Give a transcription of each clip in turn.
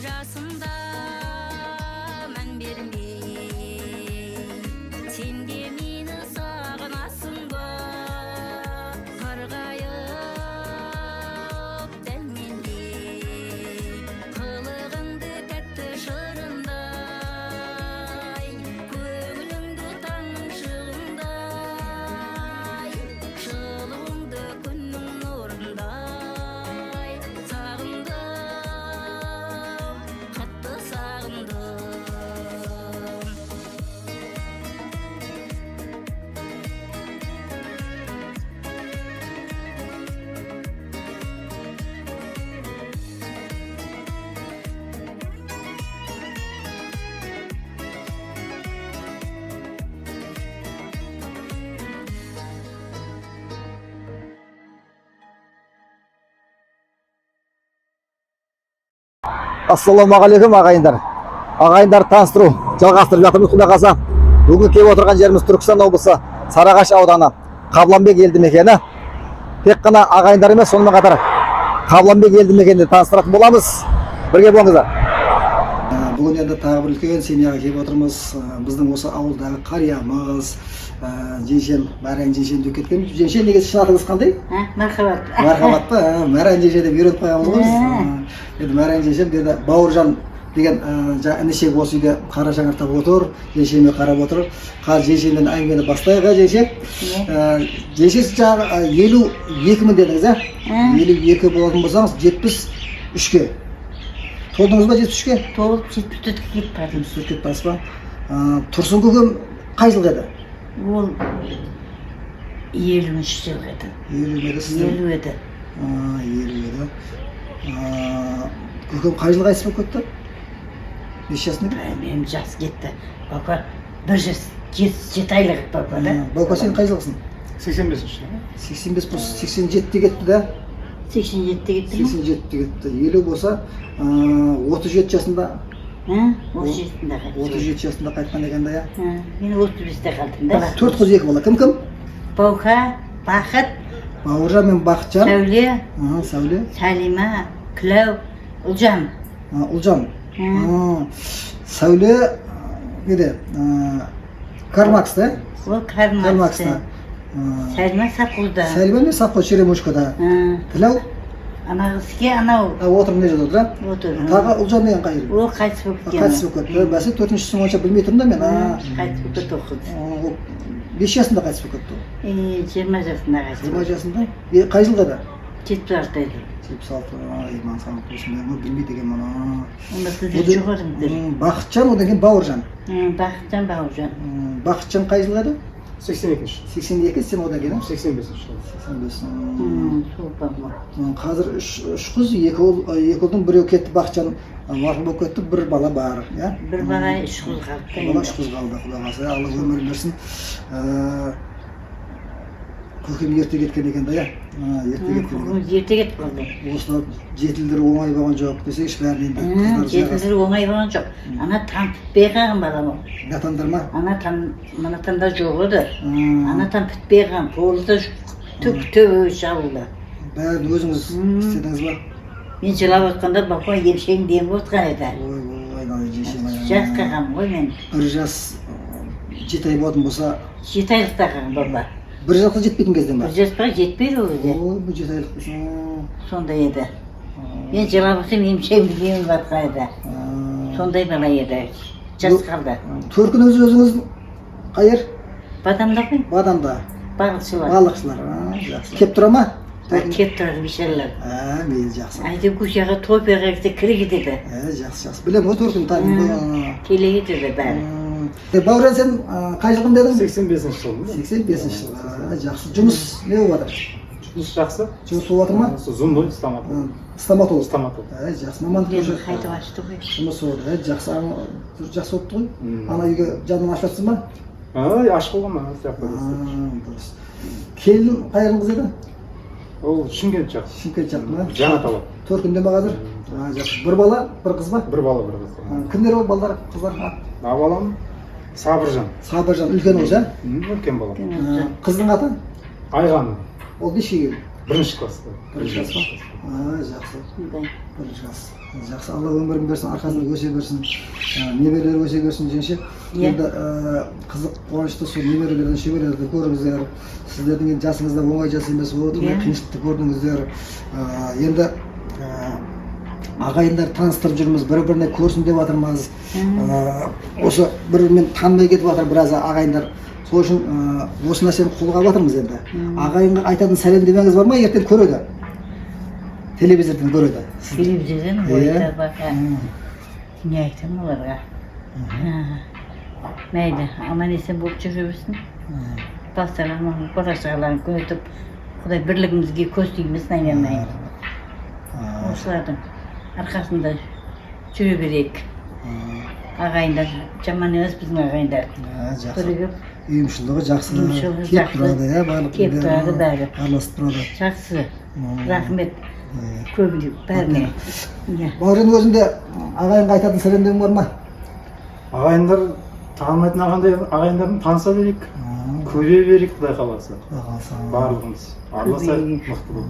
жасында мән бермей сен де мені сағынасың ба қарғайып дәл мендей қылығыңды тәтті шырындай көңіліңді таңның шығындай жылуыңды күннің нұрындай сағындым қатты сағындым. Ассалаумағалейкум ағайындар. Ағайындар таныстыру жалғастырып жатырмыз. Құдай қаласа бүгін келіп отырған жеріміз Түркістан облысы Сарыағаш ауданы Қабыланбек елді мекені. Тек қана ағайындар емес, сонымен қатар Қабыланбек елді мекенінде таныстыратын боламыз. Бірге болыңыздар. Бүгін енді тағы бір үлкен семьяға келіп отырмыз. Біздің осы ауылдағы қария, мағыз, жеңшем, Мәрән жеңшем деп кеткен. Жеңшем неге шын атыңыз қандай? Мархабат. Мархабат па? Мәрән жеңше деп үйретіп қойғанбыз ғой біз. Енді Мәрән жеңшем деді, Бауыржан деген інішек осы үйде қара жаңартап отыр, жеңшеме қарап отыр. Қазір жеңшеммен әңгімені бастайық, жеңше. Жеңшесі жаңағы 52 мың дедіңіз, 52 болатын болсаңыз 73-ке. Толдыңыз ба 73-ке? Толып 74-ке кетіп бардым. 74-ке кетіп ба? Тұрсын көкем қай жылғы еді? Ол 50-ші жылғы еді. 50 еді сіздің? 50 еді. 50 еді. Көкем қай жылға қайтыс болып кетті? Неше жасында? Менің жас кетті. Баба 1 жас 7 айлық баба да. Баука сен қай жылғысың? 85-ші. 85 болса 87-те кетті да? 87-те кетті ме? 87-те кетті. 50 болса 37 жасында? 37-те қайтты. 37 жасында қайтқан екен да, я? Мен 35-те қалдым да. 4 қыз 2 бала. Кім-кім? Баука, Бақыт, Бауыржан мен Бақытжан. Сәуле, Сәуле. Сәлима, Күләу, Ұлжан. Ұлжан. Сәуле неде? Кармакс да? Ол Кармакста. Сәлима Сапқұлда. Сәлима мен Сапқұл Черемушкада. Тілеу? Анағызге анау. Отыр мына жерде отыр, Отыр. Тағы Ұлжан деген қай жер? Ол қайтыс болып кеткен. Қайтыс болып кетті. Бәсе 4-шісі бойынша білмей тұрмын да мен. Қайтыс болып кетті оқыды. 5 жасында қайтыс болып кетті. 20 жасында қайтыс 20 болды. жасында? Қай жылда да? 76 еді. 76, иман саған болсын, мен білмейді екен мұны. Онда сіздер жоқ едіңдер. Бақытжан, одан кейін Бауыржан. Бақытжан, Бауыржан. Бақытжан қай жылға еді? 82-ші. 82, сен одан кейін? 85-ші. 85. Сол бабы. Қазір 3 қыз, 2 ұлдың біреу кетті, Бақытжан марқұм болып кетті, бір бала бар. Бір бала 3 қыз қалды. Бір бала 3 қыз қалды, Құдай қаласа, Алла өмір берсін. Көкем ерте кеткен екен да, Ерте кетіп қалды. осылар жетілдіру оңай болған жоқ десейші бәрін енді. Жетілдіру оңай болған жоқ. Ана там бітпей қалған балам ол. Жатандар ма? Мана танда жоқ еді. Ана там бітпей қалған. Полды төбе жабылды. Бәрін өзіңіз істедіңіз ба? Мен жылап отқанда баққа емшегін деміп отқан еді. Ой, жешем. Жас қалған ғой мен. 1 жас 7 ай болатын болса... 7 айлықта қалған баба. 1 жасқа жетпейтін кезден ба? 1 жасқа жетпейді ол кезде. Ой, бұл 7 айлық болсын. Сондай еді. Мен жылап отсам емшегін деміп отқан еді. Сондай бала еді. Жас қалды. Төркініңіз өзіңіз қайыр? Бадамда ғой? Бадамда. Балықшылар. Балықшылар. Кеп тұра ма? Кеп тұрады бишалар. Мейлі жақсы. Әйді көшеға топияға кетсе кіре кетеді. Жақсы. Білем ғой төркін тайым. Келе кетеді бәрі. Бауыржан сен қай жылғын дедің? 85-ші жыл. 85-ші жыл. Жақсы. Жұмыс не болып жатыр? Жұмыс жақсы. Жұмыс болып жатыр ма? Зұмбой, стоматолог. Стоматолог. Жақсы. Мамандық Мен уже қайтып ашты ғой. жұмыс болды. Жақсы. Жақсы болыпты ғой. Ана үйге жанын ашып жатсың ба? Ашық болған ма? Дұрыс. Келін қайырың қыз еді? Ол Шымкент жақ. Шымкент жақ ма? Жаңа талап. Төркінде ма қазір? Жақсы. Бір бала, бір қыз ба? Бір бала, бір қыз. Кімдер ол балалар, қыздар? Балам Сабыржан. Сабыржан үлкен ол, жа? Үлкен бала. Қыздың аты? Айған. Ол нешеге? 1-ші класста. 1-ші класс па? Жақсы. Жақсы, Алла өмірін берсін, арқасында өсе берсін. Неберелер өсе берсін жеңше. Енді қызық, қуанышты сол неберелерден шеберлерді көріңіздер. Сіздердің енді жасыңызда оңай жас емес, қиыншылықты көрдіңіздер. Енді ағайындар таныстырып жүрміз, бір-біріне көрсін деп жатырмыз. Осы бір-бірімен танымай кетіп жатыр біраз ағайындар. Сол үшін осы нәрсені қолға алып жатырмыз енді. Ағайынға айтатын сәлемдемеңіз бар ма? Ертең көреді. Телевизордан көреді. Телевизордан көреді бақа. Не айтам оларға? Мейлі, аман есен болып жүре берсін. Бастарынан, қорашығаларын көтіп, Құдай бірлігімізге көз тигізсін айналайын. Осылардың арқасында жүре берейік. Ағайындар жаман емес біздің ағайындар. Жақсы. Үйімшілігі жақсы. Кеп тұрады, барлық. Кеп тұрады бәрі. Араласып тұрады. Жақсы. Рахмет. Көбіне бәріне. Бауыржан өзінде ағайынға айтатын сәлемдерің бар ма? Ағайындар танымайтын ағайындарын таныса берейік. Көбейе берейік, Құдай қаласа. Барлығымыз араласайық, мықты болып.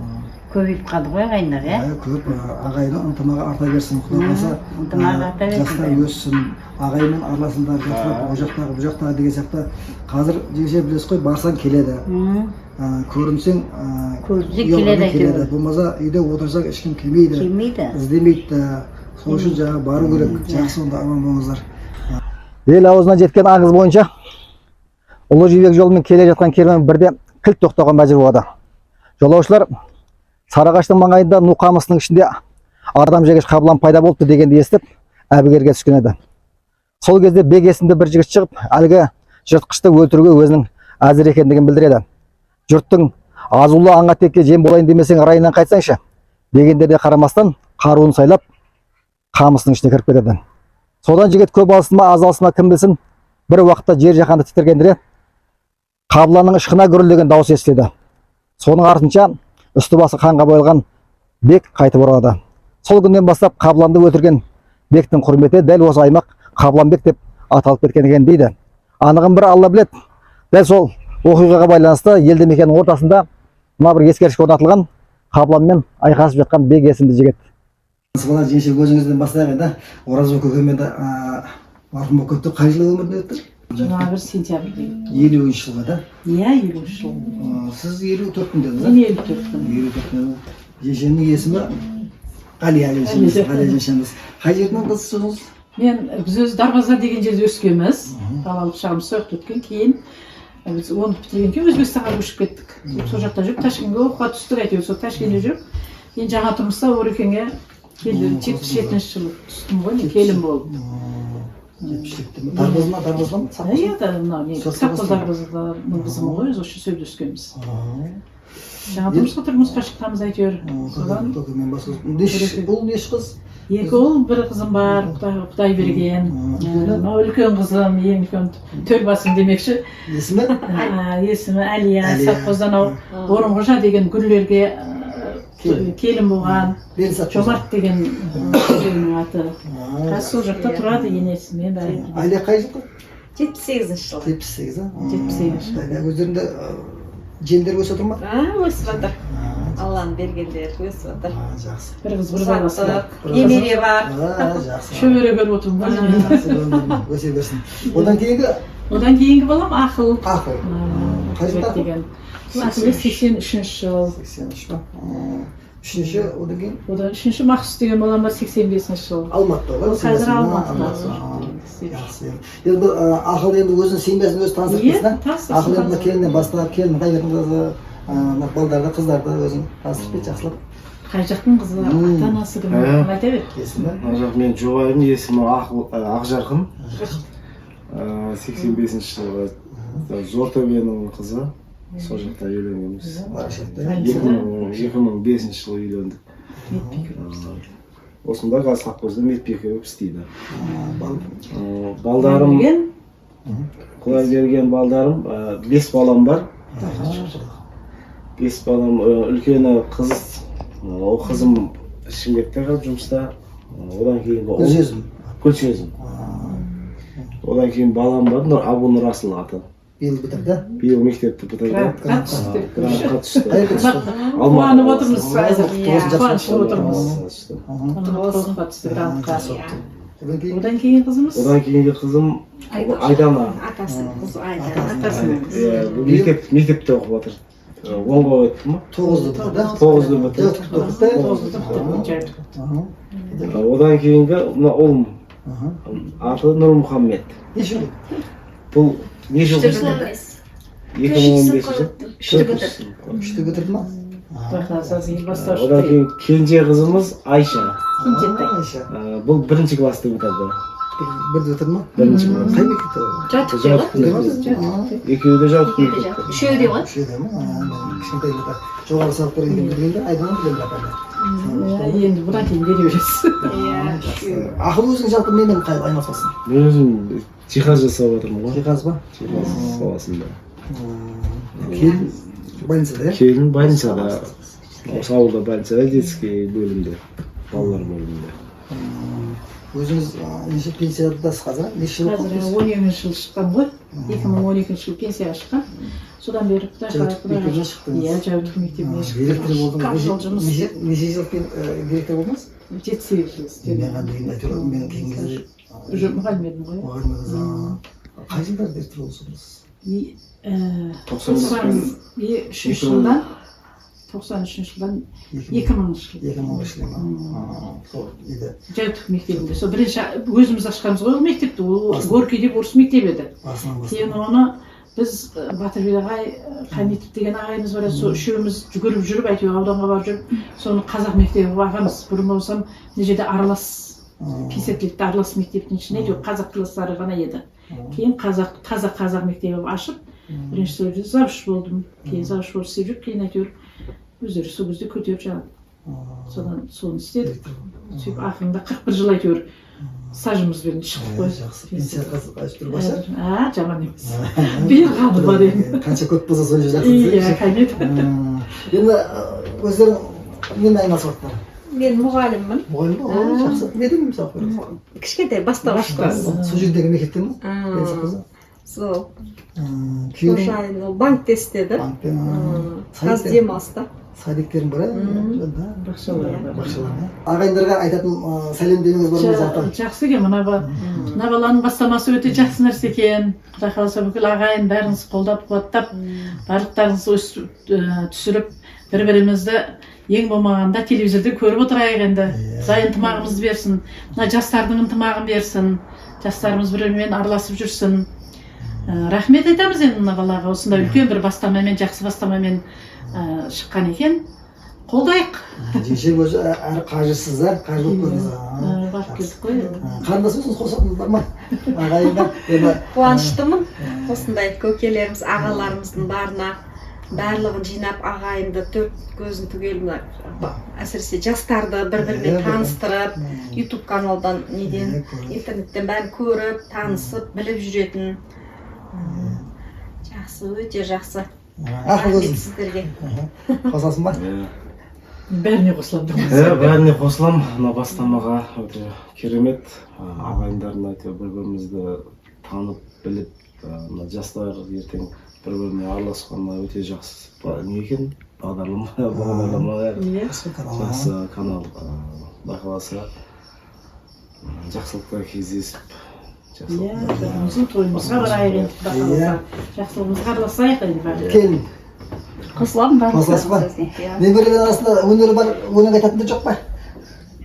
Көбейіп қалды ғой ағайындар, Көп ағайыны ынтымағы арта берсін, Құдай қаласа. Ынтымағы арта берсін. Жастар өссін, ағайынмен араласыңдар, жақсылап, о жақтағы, бұл жақтағы деген сияқты. Қазір жеңше білесіз ғой, барсаң келеді. Көрінсең келеді. Болмаса үйде отырсақ ешкім келмейді. Іздемейді. Сол үшін жаңағы бару керек. Жақсы, онда аман болыңыздар. Ел аузына жеткен аңыз бойынша Ұлы Жібек жолымен келе жатқан керуен бірде кілт тоқтауға мәжбүр болады. Жолаушылар Сарыағаштың маңайында Ну қамысының ішінде адам жегіш қабылан пайда болыпты дегенді естіп, әбігерге түскен еді. Сол кезде Бек есімді бір жігіт шығып, әлгі жыртқышты өлтіруге өзінің әзір екендігін білдіреді. Жұрттың азулы аңға текке жем болайын демесең райынан қайтсаңшы дегендерге қарамастан қаруын сайлап қамысының ішіне кіріп кетеді. Содан жігіт көп алсын ма, аз алсын ма кім білсін, бір уақытта жер жаһанды тітіргендіре қабыланның ышқына гүрілдеген дауыс естіледі. Соның артынша үсті басы қанға боялған Бек қайтып оралады. Сол күннен бастап Қабыланды өлтірген Бектің құрметі дәл осы аймақ Қабыланбек деп аталып кеткен екен дейді. Анығын бір Алла біледі. Дәл сол оқиғаға байланысты елді мекеннің ортасында мына бір ескерткіш орнатылған, Қабыланмен айқасып жатқан Бек есімді жігіт. Бала жеңше өзіңізден бастайық енді. Оразбек көкемен де марқұм болып кетті. Қай жылы өмірден өтті? 21 сентябрьде. 50 жылға да? Иә, 50 жыл. Сіз 54-тің дедіңіз, Мен 54-тің. 54-тің. Жешемнің есімі Әлия жешеміз. Қай жерден қызсыз? Біз өз Дарбаза деген жерде өскенбіз. Балалық шағымыз сояқта өткен, кейін біз 10 бітірген кейін Өзбекстанға көшіп кеттік. Сол жақта жүріп, Ташкентке оқуға түстік, әйтеуір сол Ташкентте жүріп, кейін жаңа тұрмыста Орекеңе келді. 77 жылы түстім ғой, келін болып. Дарбаза ма? Иә, Сапқоз Дарбазаның қызымы ғой, осы сөйде өскенбіз. Жаңа тұрмысқа шыққанбыз әйтеуір. Бұл неш қыз? 2 ұл, 1 қызым бар, Құдай берген. Үлкен қызым, ең үлкен Төлбасым демекші. Есімі? Есімі Әлия, Сапқоздан Орынғожа деген гүрлерге келін болған. Жомарт деген өзінің аты. Қазір сол жақта тұрады енесімен бәрі. Әлия қай жылғы? 78 жыл. 78, 78 жыл. Өздерінде жендер өсіп отыр ма? Өсіп жатыр. Алланың бергендер өсіп жатыр. Жақсы. Бір қыз, бір баласы. Немере бар. Жақсы. Шөбере көріп отырмын. Өсе берсін. Одан кейінгі балам Ақыл. Ақыл. Қай жылда? Ақыл 83 жыл. 83 ба? Үшінші, одан кейін? Одан үшінші Мақсұт деген балам бар 85 жыл. Алматыда ғой? Қазір Алматыда. Енді Ақыл енді өзінің семьясын өзі таныстырып кетсін, Ақыл енді келіннен бастап, келін қай жақтың қызы, балдарды, қыздарды өзің таныстырып кет, жақсылап. Қай жақтың қызы, ата-анасы кім айта бер. Мен жұбайым, есімі Ақжарқын. 85 жылғы Зортөбенің қызы. Сол жақта үйленгенбіз. 2005 жылы үйлендік. Осында қазір Сапқозда медбике болып істейді. Балдарым, Құдай берген балдарым, 5 балам бар. 5 балам, үлкені қыз, ол қызым Шымкентте қалып жұмыста. Одан кейін Көкшезім. Одан кейін балам бар, Абу Нұрасыл аты. биыл бітірді. Биыл мектепті бітірді. Грантқа түсті. Грантқа түсті. Қайда түсті? Қуанып отырмыз әзір. Тоғызыншы Қуанышып отырмыз. Түсті. Грантқа түсті, грантқа. Одан кейін Одан кейін қызымыз Одан кейінгі қызым Айдана. Атасының қызы Айдана. атасының Иә, мектепте оқып жатыр. 10-ға өтті ма? 9-ды бітірді. 9-ды бітірді. Одан кейінгі мына ұлым аты Нұрмұхаммед. Неше жыл? Бұл не жыл? 2015 жыл. Үшті бітірді ма? бастауыш Одан кейін кенже қызымыз Айша. Айша. Бұл бірінші класты бітірді. Бірді бітірді ма? Бірінші класс. Қай мектепте? Екеуі де жауапты мектепте. Үшеуі де ғой. Үшеуде ма? Кішкентай бітір. Жоғары сабақ бергенде білгенде Айдана білген апайды. енді бұдан кейін бере бересіз. Ақыл өзің жалпы немен айналысасың? Мен өзім жиһаз жасап отырмын ғой. Жиһаз ба? Жиһаз саласында. Кейін больницада, иә? Келін больницада, осы ауылда больницада, детский бөлімде, балалар бөлімінде. Өзіңіз неше пенсиядасыз қазір? Неше жыл Қазір 12-ші жыл шыққан ғой. 2012 жыл пенсияға шыққан. Содан бері мектептен шықтыңыз? Иә, Жәутік мектебіне Директор шықтым. Қырық жыл болдыңыз. жұмыс. Неше жыл директор болдыңыз? 7-8 жыл істедім. Мен деген әйтеуір мен кейін кезде Уже мұғалім едім ғой. мұғалім қызы. Қай жылдары директор болдыңыз? 93 жылдан 93 жылдан 2000 жыл. 2000 жыл ма? Сол еді. Жәутік мектебінде. Сол бірінші өзіміз ашқанбыз ғой ол мектепті. Ол Горький орыс мектебі еді. Басынан Кейін оны біз Батырбек ағай, Хамитов деген ағайымыз бар еді, сол үшеуміз жүгіріп жүріп, әйтеуір ауданға барып жүріп, соны қазақ мектебі бағамыз. Бұрын болсам, мына жерде аралас, писательдікті аралас мектептің ішінде әйтеуір қазақ кластары ғана еді. Кейін қазақ мектебі ашып, бірінші сол жерде завуч болдым. Кейін завуч болып істеп жүріп, кейін әйтеуір өздері сол кезде көтеріп жаңағы. Содан соны істедік. Сөйтіп ақырында 41 жыл әйтеуір стажымызбен шықтық қой. Жақсы. Пенсия қашып тұр баса? Жаман емес. Биыл қалды бар енді. Қанша көп болса сол жақсы. Иә, конечно. Енді өздерің немен айналысып жатыр? Мен мұғаліммін. Мұғалім ба? Жақсы. Неден мысалы көресің? Кішкентай бастауышта. Сол жердегі мектепте ме? Пенсия қызы? Сол. Күйеуің Қожайын ол банкте істеді. банкпен Қазір демалыста. садиктерің бар Бақшалар. бақшалар. Ағайындарға айтатын сәлемдеріңіз бар ма жалпы? Жақсы екен, мына баланың бастамасы өте жақсы нәрсе екен. Құдай қаласа бүкіл ағайын бәріңіз қолдап қуаттап, барлықтарыңыз түсіріп, бір-бірімізді ең болмағанда телевизорда көріп отырайық енді. Құдай ынтымағымызды берсін. Мына жастардың ынтымағын берсін. Жастарымыз бір-бірімен араласып жүрсін. Рахмет айтамыз енді мына балаға, осындай үлкен бір бастамамен, жақсы бастамамен шыққан екен. Қолдайық. Жешек өзі әрі қажырсыздар, қажыр көріңіз. Барып келдік қой енді. Қарындасыңыз қосатыныз бар ма? Ағайындар. Қуаныштымын. Осындай көкелеріміз, ағаларымыздың барлығын жинап, ағайынды төрт көзін түгел әсіресе жастарды бір-бірімен таныстырып, YouTube каналдан интернеттен бәрін көріп, танысып, біліп жүретін. Жақсы, өте жақсы. Ақыл өзің. Сіздерге. Қосасың ба? Бәріне қосыламын. Бәріне қосылам. Мына бастамаға өте керемет. Ағайындарына бір-бірімізді танып, біліп, жастар ертең бір-біріне араласқанына өте жақсы не екен, бағдарлама жақсы канал байқаласа жақсылықта кездесіп Біздің тойымызға барайық енді, жақсылығымызға араласайық енді. Келін. Қосыламын ба? Қосасың ба? Немерелер арасында өнері бар, өлең айтатындар жоқ па?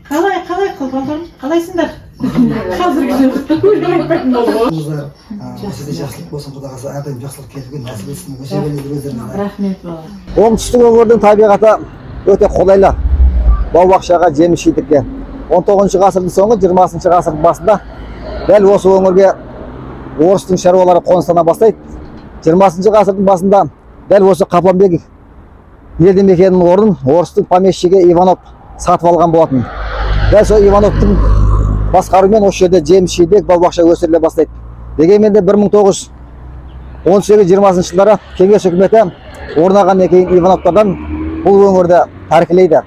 Қалай балдарым, қалайсыңдар? Қазіргі жерде өлең айтпайтын болды ғой. Осы де жақсылық болсын, Құдай қаласа әрдайым жақсылық келген нәсіп етсін, өсе беріңіздер өздеріңізге. Рахмет бала. Оңтүстік өңірдің табиғаты өте қолайлы. Бау-бақшаға, жеміс-жидекке. 19 ғасырдың соңы, 20 ғасырдың басында дәл осы өңірге орыстың шаруалары қоныстана бастайды. 20 ғасырдың басында дәл осы Қапланбек елді мекенінің орнын орыстың помещигі Иванов сатып алған болатын. Дәл сол Ивановтың басқаруымен осы жерде жеміс-жидек, бау-бақша өсіріле бастайды. Дегенмен де 1918-20 жылдары кеңес үкіметі орнағаннан кейін Ивановтардан бұл өңірді тәркілейді.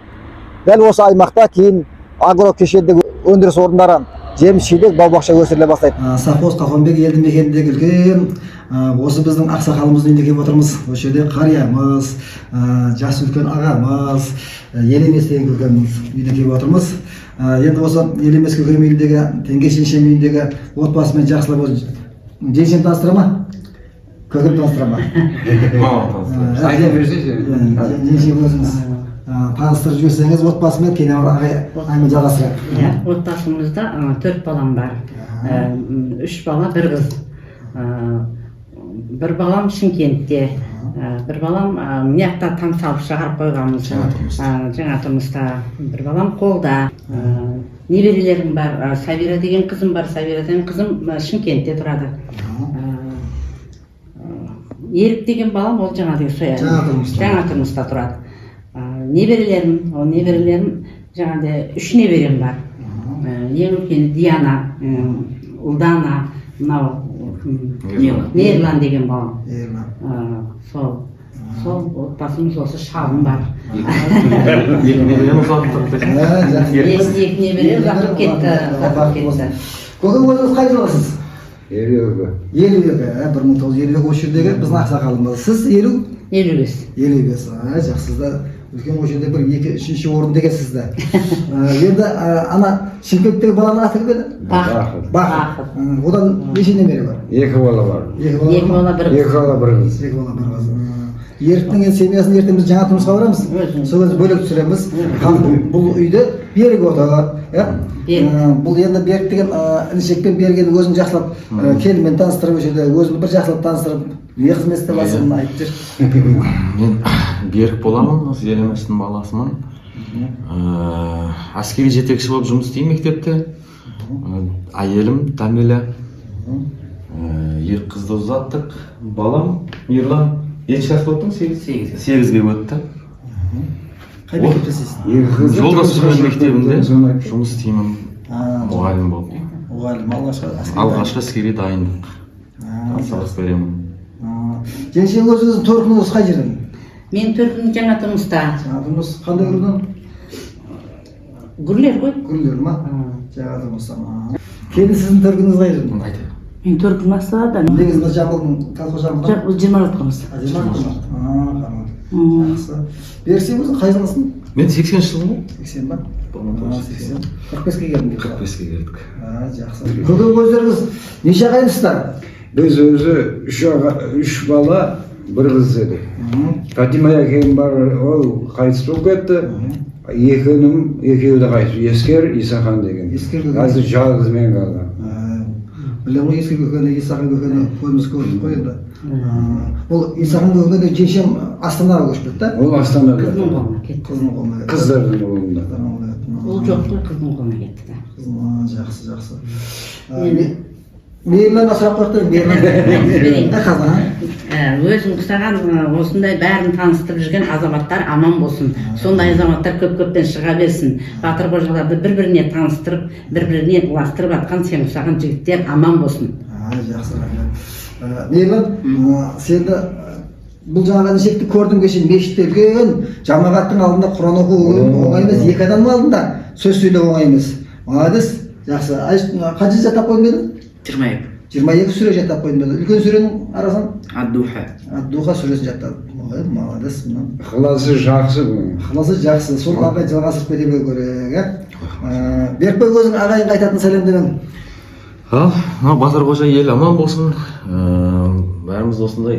Дәл осы аймақта кейін агрокешендік өндіріс орындары жеміс-жидек, бау-бақша өсіріле бастайды. Совхоз Қапланбек елді мекеніндегі үлкен Осы біздің ақсақалымыздың үйіне келіп отырмыз. Осы жерде қариямыз, жасы үлкен ағамыз, елемес деген көкеміз үйіне келіп отырмыз. Енді осы елемес көкем үйіндегі, теңге шешем үйіндегі отбасымен жақсылап өзі жеңшем таныстыра ма? Көкем таныстыра ма? Айта берсеңші. Жеңшем өзіңіз таныстырып жіберсеңіз отбасымен кейін ағай әңгіме жалғастырайық. Отбасымызда 4 балам бар. 3 бала, 1 қыз. Bir balam Şinkent'te, bir balam miyaqta tam salып шығарып қойғанбыз. Жаңа тұрмыста bir balam қолда. Неберелерім бар, Сабира деген қызым бар. Сабира деген қызым Шымкентте тұрады. Ерік деген балам ол жаңа тұрмыста тұрады. Неберелерім жаңағыдай 3 неберем бар. Ең үлкені Диана, Ұлдана, мынау Нерлан деген балам. Сол отбасымыз осы шағын бар. Екі неберем ұзатып Екі неберем ұзатып кетті. Көкем өзіңіз қай жылғысыз? 52. 1952 осы жердегі біздің ақсақалымыз. Сіз 55. 55. Жақсызда үлкен осы жерде 2-3 орын дегенсізді. Енді ана Шымкенттегі баланың аты кім еді? Бақыт. Одан неше немере бар? 2 бала бар. 2 бала, 1 қыз. 2 бала, 1 қыз. 2 бала, 1 қыз. Еріктің семьясын ертең біз жаңа тұрмысқа барамыз. Сол кезде бөлек түсіреміз. Бұл үйде Берік отыр. Бұл енді Берік деген інішекпен берген өзін жақсылап келінмен таныстырып жерде өзін бір жақсылап таныстырып не қызметте басын айтып жүр. Мен Берік боламын, осы елеместің баласымын. Әскери жетекші болып жұмыс істеймін мектепте. Әйелім Тамила. 2 қызды ұзаттық. Балам Ерлан. Неше жасқа өттің? 8-ге өтті. Қай мектепте сіз? Жолдасыммен мектебінде жұмыс істеймін. Мұғалім болып. Мұғалім, алғашқы әскери дайындық. Сабақ беремін. Жеңшең өзіңіздің төркініңіз қай жерден? Мен төркінім жаңа тұрмыста. Жаңа тұрмыс қандай үрден? Гүрлер ғой. Гүрлер ма? Жаңа тұрмыста. Кейін сіздің төркініңіз қай жерден? Айтайық. Мен төркін Астанада. Негізінде жамылдың, қалқы жамылдың? Жоқ, біз 20 қылмыз. 20 қылмыз. Жақсы. Берсен өзің қай жылғысың? Мен 80 жылым ғой. 80 ба? 80. 45-ке келдім. 45-ге келдік. Жақсы. Көкем өздеріңіз неше ағайындысыздар? Біз өзі 3 бала, 1 қыз еді. Фатима әкем бар, ол қайтыс болып кетті. Екеуі де қайтыс. Ескер, Исахан деген. Қазір жалғыз мен қалған. Білем ғой, Ескер көкені, Исахан көкені көзіміз көрдік қой енді. Ол Исахан көкені жеңшем Астанаға көшіп кетті? Ол Астанада. Қыздың қолына кетті. Қыздың қолына кетті. Қыздардың қолында. Ол жоқ қой, қыздың қолына кетті. Жақсы. Мейірлеріне сұрақ қойып Өзің құсаған осындай бәрін таныстырып жүрген азаматтар аман болсын. Сондай азаматтар көп-көптен шыға берсін. Батыр қожаларды бір-біріне таныстырып, бір-біріне ұластырып атқан сен құсаған жігіттер аман болсын. Жақсы. Мейірлер, сенді бұл жаңағы нешекті көрдің кеше мешітте үлкен жамағаттың алдында Құран оқу оңай емес, 2 адамның алдында сөз сөйлеу оңай емес. Молодец. Жақсы. Қанша жаттап қойдың бе? 22 сүре жаттап қойдым бе? Үлкен сүренің арасын? Ад-Духа сүресін жаттадым. Молодец. Ықыласы жақсы бұл. Ықыласы жақсы. Сол ағай жалғасып кете беру керек. Берікбай өзің ағайынға айтатын сәлемдерің. Батыр қожа ел аман болсын. Бәріміз осындай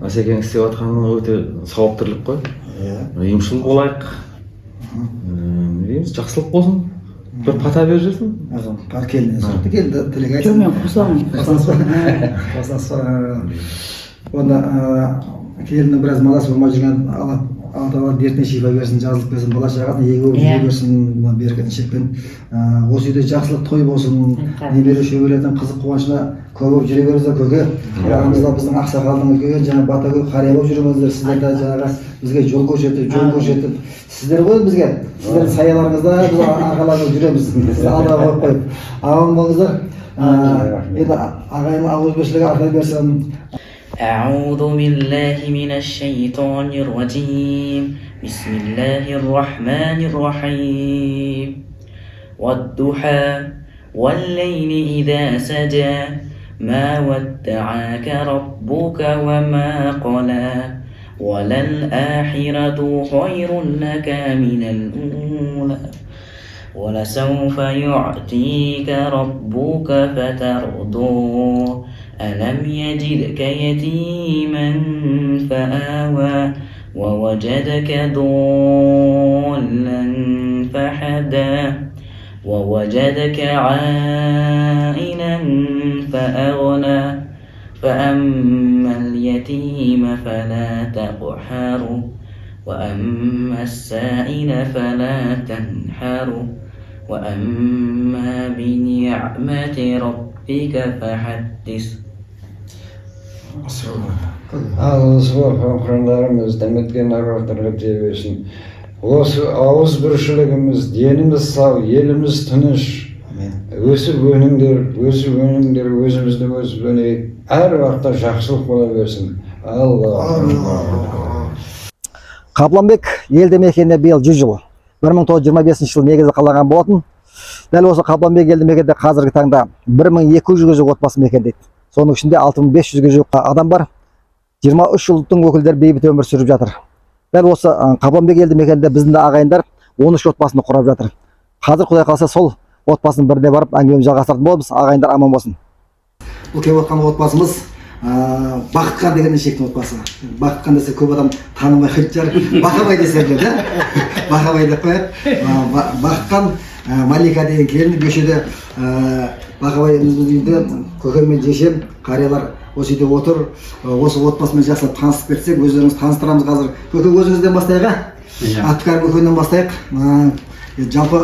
Асекең істеп жатқаны өте сауап тірлік қой. Емшіл болайық. Не дейміз, жақсылық болсын. Bir pata verirsin. Kelin sordu geldi delegasyon. Çok mu kusam? Onda kelinin biraz malas olma жүрген Алла дертіне шипа берсін, жазылып берсін, бала шағасына ие берсін, берген шекпен. Осы үйде жақсылық той болсын, немере шөберелердің қызық қуанышына көп болып жүре беріңіздер көке. Арамызда біздің ақсақалдың үлкен жаңа бата көп қария болып жүріңіздер. Сіздер де жаңағы бізге жол көрсетіп, сіздер ғой бізге, сіздердің саяларыңызда біз ағаларымыз жүреміз. Сізді алға қойып қойып. Аман болыңыздар. Енді ағайын ауызбіршілігі артай берсін. أعوذ بالله من الشيطان الرجيم بسم الله الرحمن الرحيم والضحى والليل إذا سجى ما ودعك ربك وما قلى وللآخرة خير لك من الأولى ولسوف يعطيك ربك فترضى ألم يجدك يتيما فآوى ووجدك ضالا فهدى ووجدك عائلا فأغنى فأما اليتيم فلا تقهر وأما السائل فلا تنحر وأما بنعمة ربك فحدث. Al okranlarımız demetken arvahtırlıp cebesін. Осы ауызбіршілігіміз, деніміз сау, еліміз тыныш. Өсіп өніңдер, өзімізді өсіп өнейік. Әр уақытта жақсылық бола берсін. Алла. Қабланбек елді мекеніне биыл 100 жыл. 1925 жылы негізі қаланған болатын. Дәл осы Қабланбек елді мекенде қазіргі таңда 1200-ге жуық отбасы мекендейді. Соның ішінде 6500-ге жуық адам бар. 23 ұлттың өкілдері бейбіт өмір сүріп жатыр. Дәл осы Қабланбек елді мекенде біздің де ағайындар 13 отбасыны құрап жатыр. Қазір Құдай қаласа сол отбасының біріне барып әңгімемізді жалғастыратын боламыз. Ағайындар аман болсын. Бұл келіп отқан отбасымыз Бақытқан деген шектің отбасы. Бақытқан десе көп адам танымай қайтар. Бақабай десе де, Бақабай деп қояды. Бақытқан Малика деген келін көшеде Бақабай үйінде көкем мен жешем қариялар осы үйде отыр. Осы отбасымен жақсылап танысып кетсек, өздеріңіз таныстырамыз қазір. Көке өзіңізден бастайық, Атқар көкемнен бастайық. Жалпы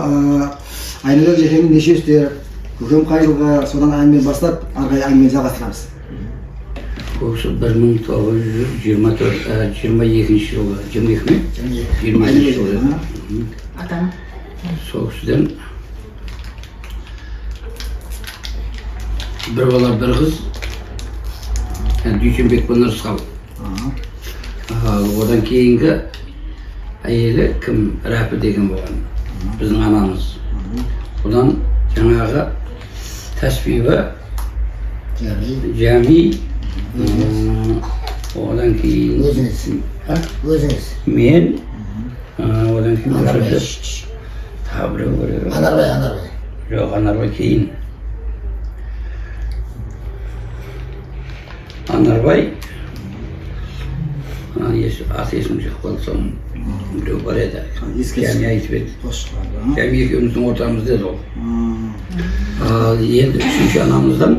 Айнагүл жекемнің неше үстер, көкем қай жылға, содан әңгіме бастап, арғы әңгіме жалғастырамыз. Осы 1922 жылғы, 22 ме? 22 жылғы. Атам. Сол кісіден бір бала, бір қыз, Дүйсенбек пен Ырысқал. Одан кейінгі әйелі кім? Рәпі деген болған, біздің анамыз. Одан жаңағы Тәспиба, Жами, одан кейін өзіңіз мен, одан кейін Анарбай жоқ, Анарбай кейін Анарбай аты есім жоқ қалды, соның біреу бар еді, Жами айтып еді. Жами екеуміздің ортамызда еді ол. Енді үшінші анамыздан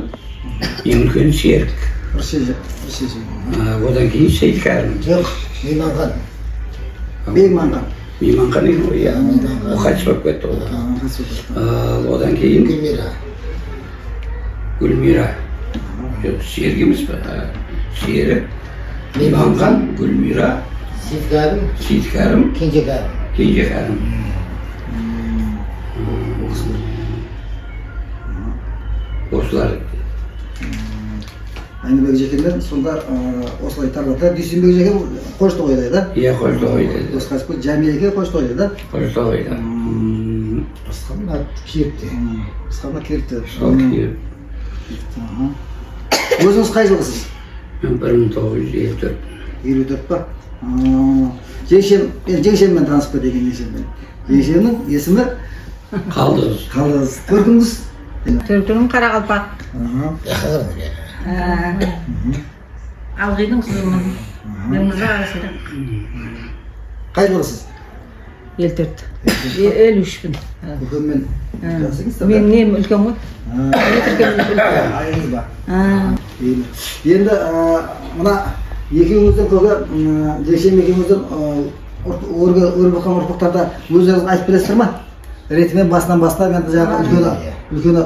ең үлкен Серік. Одан кейін Сейіткәрім. Жоқ, Мейманған. Мейманған екен ғой, иә. Ол қайтыс болып кетті ол. Одан кейін Гүлмира. Серік емес па? Серік, Мейманған, Гүлмира, Сейіткәрім, Кенжекәрім. Осылар. Айнабек жекемден сонда осылай тарлата. Дүйсенбек жекем Қоштоғайда, да? Иә, Қоштоғайда. Осқаспы Жәмилеке Қоштоғайда, да? Қоштоғайда. Басқамына Киевте. Басқамына Киевте. Сол Киев. Өзіңіз қай жылғысыз? Мен 1954. 54 па? Жеңшеммен танысып па деген жеңшеммен. Жеңшемнің есімі? Қалдығыз. Төркініңіз? Төркінім Қарақалпақ. Алғидың қызымын. Бірімізді арасында. Қай жылғысыз? 54. 53-пін. Көкеммен жасыңыз та? Мен нем үлкен ғой? Айыңыз ба? Енді мына екеуіңізден көке, жекшем екеуіңізден өрбіқан ұрпақтарда өздеріңіз айтып бересіздер ма? Ретімен басынан бастап, енді жаңағы үлкені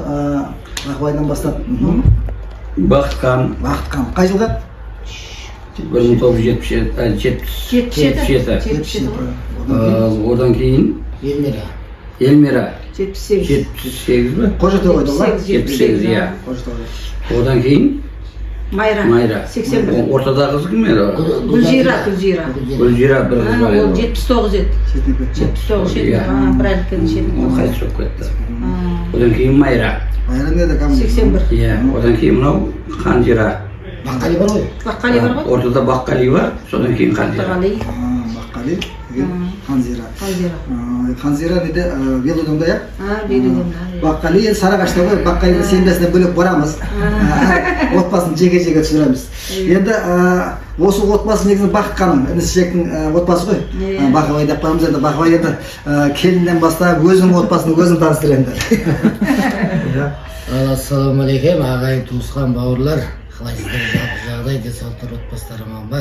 Ақбайдан бастап. Бақытқан. Қай жылға? 1977. Одан кейін Елмира. 78 бі? Қожатоғайда олар? 78, иә. Одан кейін Майра. 81. Ортадағы қыз кім еді? Гүлжира бір қыз бар еді. Ол 79 еді. 79 еді. Правильно келіншегі. Ол қайтыс болып кетті. Одан кейін Майра. Айран да кам. 81. Иә, одан кейін мынау Қанжира. Баққали бар ғой. Баққали бар ғой? Ортада Баққали бар, содан кейін Қанжира. Баққали. Баққали, Қанзира. Қанжира. Қанзира неде Белудомда я? Белудомда. Баққали енді Сарыағашта ғой. Баққали семьясына бөлек барамыз. Отбасын жеке-жеке түсіреміз. Енді осы отбасы негізі Баққаның, інісішектің отбасы ғой. Бақыбай деп қоямыз енді. Бақыбай енді келіннен бастап өзінің отбасын өзің таныстыр енді. Ассалаумағалейкум, ағайын туысқан бауырлар. Қалайсыздар, жағдай денсаулықтар отбасылар аман ба?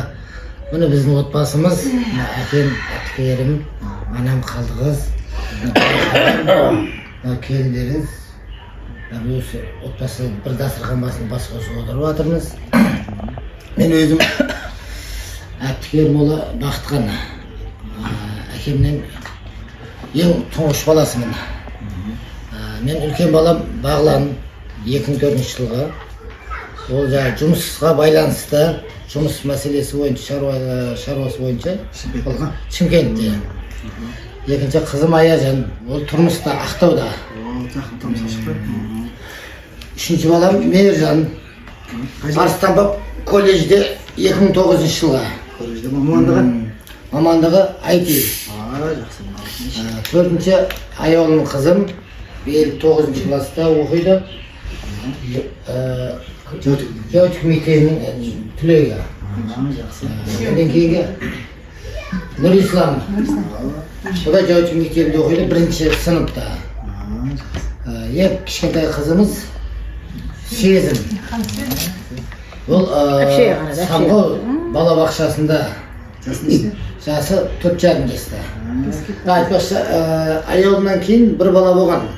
Міне біздің отбасымыз, әкем, әпкелерім, анам Қалдықыз, келіндеріңіз. Осы отбасы бір дастархан басын бас қосып отырып жатырмыз. Мен өзім әпкелерім олы Бақытқан. Әкемнен ең тұңғыш баласымын. Мен үлкен балам Бағлан 2004 жылға. Ол жаңа жұмысқа байланысты, жұмыс мәселесі бойынша, шаруасы бойынша Шымкентте. Екінші қызым Аязан, ол тұрмыста Ақтауда. Үшінші балам Мейіржан, Арыстанбап колледжде 2009 жылға. Колледжде мамандығы? Мамандығы IT. Төртінші аяулым қызым 9 класста оқиды. Жаутик мектебінің түлегі. Одан кейінгі Нұрислам. Ол да Жаутик мектебінде оқиды, 1-ші сыныпта. Ең кішкентай қызымыз Сезім. Ол Самғау балабақшасында. Жасы 4,5 жаста. Айтпақшы, аяулымнан кейін бір бала болған.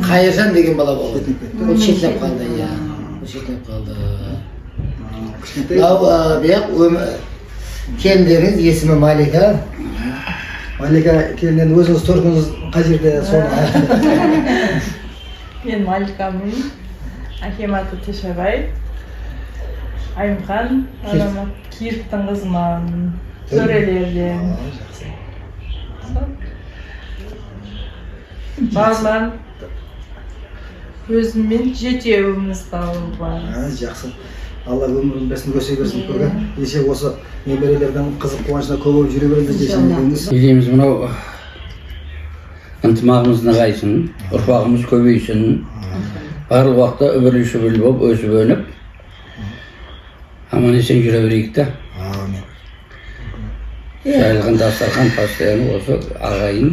Қайыржан деген бала болды. Ол шетінеп қалды, иә. Шетінеп қалды. Келіндеріңіз есімі Малика. Малика келінден өзіңіз тұрғыңыз қай жерде соны? Мен Маликамын. Әкем аты Тешебай. Айымхан, анам Киевтің қызымын. Төрелерден. Барлан өзіммен жетеуіміз балым бар. Жақсы. Алла өмірін бәсін көсе берсін көрген. Еше осы немерелердің қызық қуанышына көп болып жүре беріңіз десеңіз. Еліміз мынау ынтымағымыз нығайсын, ұрпағымыз көбейсін. Барлық уақытта үбірлі-шүбірлі болып өсіп-өніп аман есен жүре берейік та. Амин. Жайылған дастархан постоянно осы ағайын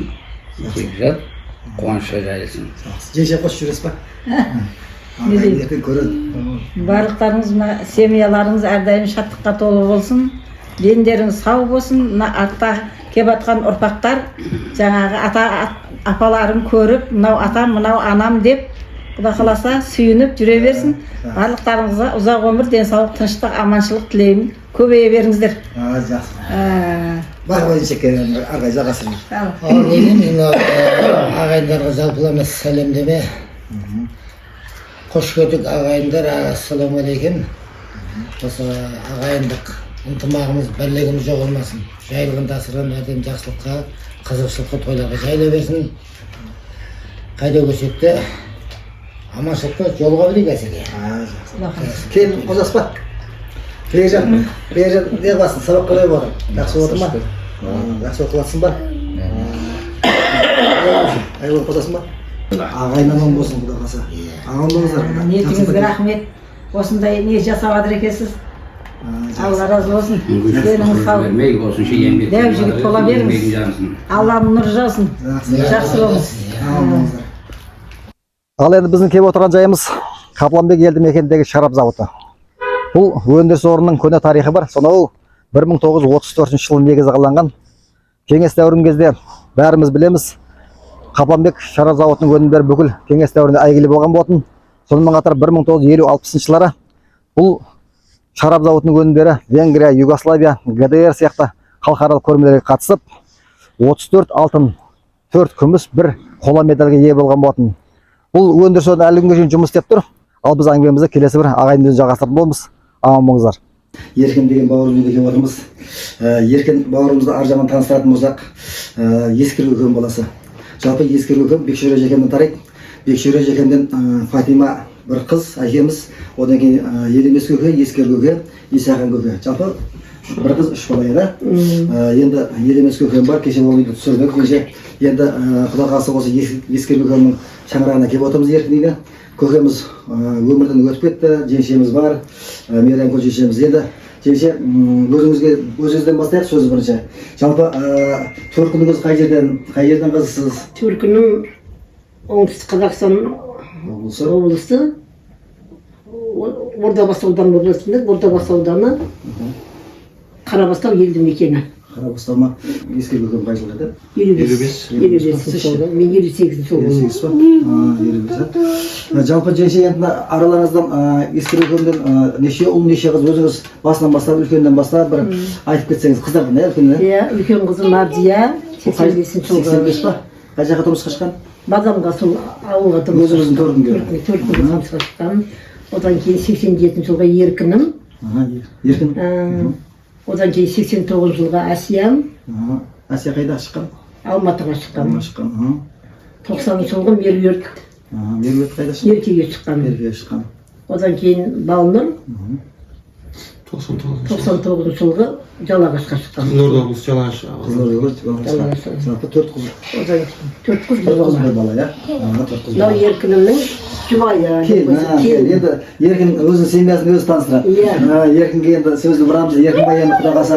жекжат қуанышқа жайылсын. Жекжат қосып жүресіз ба? Ертең көреді. Барлықтарыңыз, семьяларыңыз әрдайым шаттыққа толы болсын. Дендеріңіз сау болсын. Артта кеп атқан ұрпақтар жаңағы апаларын көріп, мынау атам, мынау анам деп Құда қаласа сүйініп жүре берсін. Барлықтарыңызға ұзақ өмір, денсаулық, тыныштық, аманшылық тілеймін. Көбейе беріңіздер. Жақсы. Бағбай шекерін арғай жағасырмыз. Ал деймін, ағайындарға жалпылама сәлемдеме. Қош көрдік ағайындар, ассалаумағалейкум. Осы ағайындық ынтымағымыз, бірлігіміз жоғалмасын. Жайылған дастархан әдем жақсылыққа, қызықшылыққа, тойларға жайыла берсін. Қайда көрсетті аманшылықта жолға білейік әсеге. Келін қозас па? Бережан не қыласың? Сабақ қалай болатын? Жақсы отыр ма? Жақсы оқылатсың ба? Айлы қозасың ба? Ағайын аман болсын Құда қаласа. Аман болыңыздар. Ниетіңізге рахмет. Осындай не жасап жатыр екенсіз. Алла разы болсын. Деніңіз сау. Дәу жігіт бола беріңіз. Алланың нұры жаусын. Жақсы болыңыз. Ал енді біздің кеп отырған жайымыз Қапланбек елді мекеніндегі шарап зауыты. Бұл өндіріс орнының көне тарихы бар. Сонау 1934 жылы негізі қаланған. Кеңес дәуірінің кезде бәріміз білеміз. Қапланбек шарап зауытының өнімдері бүкіл кеңес дәуірінде әйгілі болған болатын. Сонымен қатар 1950-60 жылдары бұл шарап зауытының өнімдері Венгрия, Югославия, ГДР сияқты халықаралық көрмелерге қатысып, 34 алтын, 4 күміс, 1 қола медальге ие болған болатын. Бұл өндіріс орны әлі күнге дейін жұмыс істеп тұр. Ал біз әңгімемізді келесі бір ағайынды жалғастыратын боламыз. Аман болыңыздар. Еркен деген бауырымызды келіп отырмыз. Еркен бауырымызды ар жағынан таныстыратын болсақ, Ескіргі көкем баласы. Жалпы Ескіргі көкем Бекшөре жекемнен тарайды. Бекшөре жекемден Фатима бір қыз әкеміз, одан кейін Елемес көке, Ескер көке, Исақан көке. Жалпы бір қыз 3 бала еді. Енді Елемес көкем бар, кеше ол үйді түсірдік. Енді Құдай қаласа осы Ескер көкемнің шаңырағына келіп отырмыз еркініне. Көкеміз өмірден өтіп кетті, жеңшеміз бар, Мейрамкүл жеңшеміз. Енді жеңше өзіңізден бастайық сөз бірінші. Жалпы Төркініңіз қай жерден қызысыз? Төркінім оңтүстік Қазақстан облысы. Ордабасы ауданы облысында, Ордабасы ауданы Қарабастау елді мекені. Қарабастау ма? Ескер көкем қай жылғы еді? 55 жылғы. Мен 58 жылғы. Жалпы жеңше енді араларыңыздан Ескер көкемден неше ұл, неше қыз, өзіңіз басынан бастап, үлкенден бастап бір айтып кетсеңіз, қыздардан үлкеннен? Иә, үлкен қызым Мардия, 85 жылғы. 85 ба? Қай жаққа тұрмысқа шыққан? Бадамға сол ауылға тұрмысқа Өзіңіздің Төркінге? Төркінге тұрмысқа шыққан. Одан кейін 87 жылғы Еркінім. Еркін? Одан кейін 89 жылға Әсиям. Әсия қайда шыққан? Алматыға шыққан. 90 жылғы Меруерт. Меруерт қайда шыққан? Еркеге шыққан. Еркеге шыққан. Одан кейін Балнұр. 99 жылғы Жалағашқа шыққан. Қызылорда облысы Жалағаш. Жалағашқа. Жалпы 4 қыз. Одан 4 қыз бір бала, иә? Мынау Еркінімнің жұбайы. Енді Еркін өзінің семьясын өзі таныстырады. Еркінге енді сөзді бұрамыз. Еркінбай енді Құдай қаласа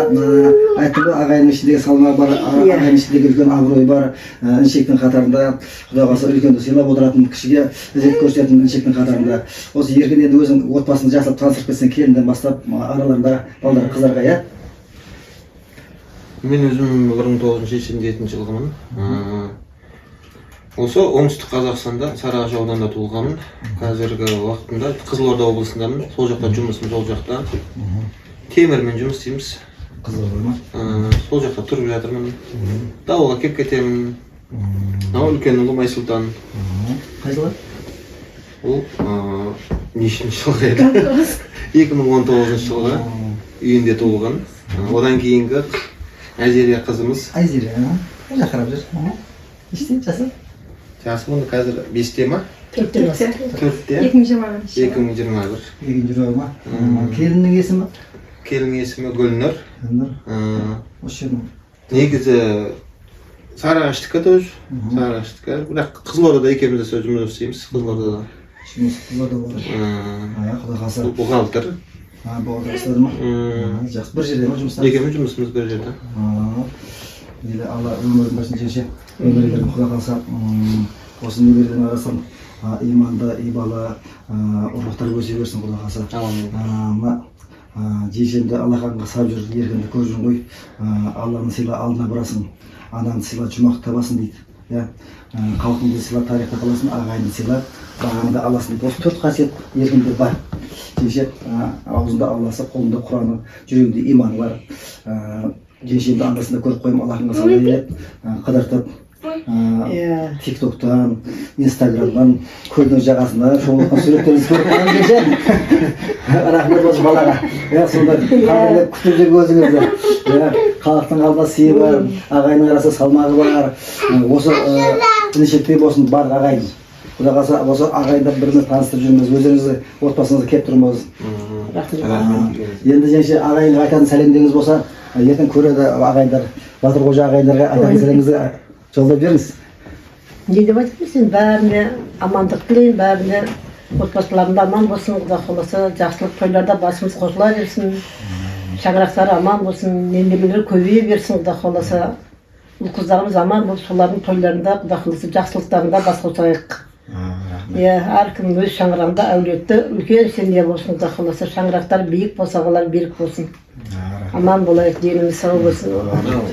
айттым ғой, ағайынның ішіндегі салмағы бар, ағайынның ішіндегі үлкен абырой бар. Інішектің қатарында Құдай қаласа үлкенді сыйлап отыратын, кішіге ізет көрсететін інішектің қатарында. Осы Еркін енді өзің отбасын жасап таныстырып кетсең, келінден бастап араларында балдар қыздарға, иә? Мен өзім 1987 жылғымын. Осы оңтүстік Қазақстанда Сарыағаш ауданында туылғанмын. Қазіргі уақытында Қызылорда облысындамын. Сол жақта жұмысым сол жақта. Темірмен жұмыс істейміз. Қызылорда ма? Сол жақта тұрып жатырмын. Дауылға келіп кетемін. Мынау үлкен ұлым Айсұлтан. Қай жылы? Ол нешінші жылғы еді? 2019 жылғы үйінде туылған. Одан кейінгі Әзерия қызымыз. Әзерия, жақырап жүр. Неште, жасы? Жасы мұнда қазір 5-те ма? 4-те. 4-те? 2021. ма? Келіннің есімі? Келіннің есімі Гүлнұр. Осы жердің? Негізі Сарыағаштікі тоже. Сарыағаштікі. Бірақ Қызылордада екеуміз де жұмыс істейміз. Қызылордада. Қызылорда болады. Құдай қаласа. Бухгалтер. Бухгалтерсіздер ма? Жақсы. Бір жерде ма жұмыстар? Екеуміз жұмысымыз бір жерде. Енді Алла өмірін берсін жеңше. Немерелердің Құдай қаласа осы немерелердің арасынан иманды, ибалы ұрпақтар өсе берсін Құдай қаласа. Жеңшемді Аллаханға сап жүр, Еркінді көріп жүрмін ғой. Алланы сыйла алдына барасың, ананы сыйла жұмақ табасың дейді. Халқыңды сыйла тарихта қаласың, ағайынды сыйла бағаңды аласың дейді. Осы 4 қасиет Еркінде бар. Жеңше аузында Алласы, қолында Құраны, жүрегінде иманы бар. Жеңшемді андасында көріп қойым, Аллахыңға сала ет, қыдыртып, тиктоктан, инстаграмдан, көлдің жағасында шоғылған суреттеріңізді көріп қойым жеңше. Рахмет осы балаға. Сонда қадірлеп күтіп жүрген өзіңізді. Халықтың алдында сыйы бар, ағайынның арасында салмағы бар. Осы інішекте болсын бар ағайын. Құдай қаласа осы ағайындар біріміз таныстырып жүрміз, өздеріңізді отбасыңызды кеп тұрмыз. Енді жеңше ағайынға айтатын сәлемдеріңіз болса, ертең көреді ағайындар, Батырқожа ағайындарға айтатын сәлеміңізді жолдап беріңіз. Не деп айтып сен бәріне амандық тілеймін, бәріне отбасыларында аман болсын, Құдай қаласа жақсылық тойларда басымыз қосыла берсін, шаңырақтары аман болсын, немерелері көбейе берсін, Құдай қаласа ұл қыздарымыз аман болып, солардың тойларында Құдай қаласа жақсылықтарында бас қосайық. Әркім өз шаңырағында әулетті үлкен семья болсын, Құдай қаласа шаңырақтар биік болса, ағалар берік болсын. Аман болайық, деніміз сау болсын.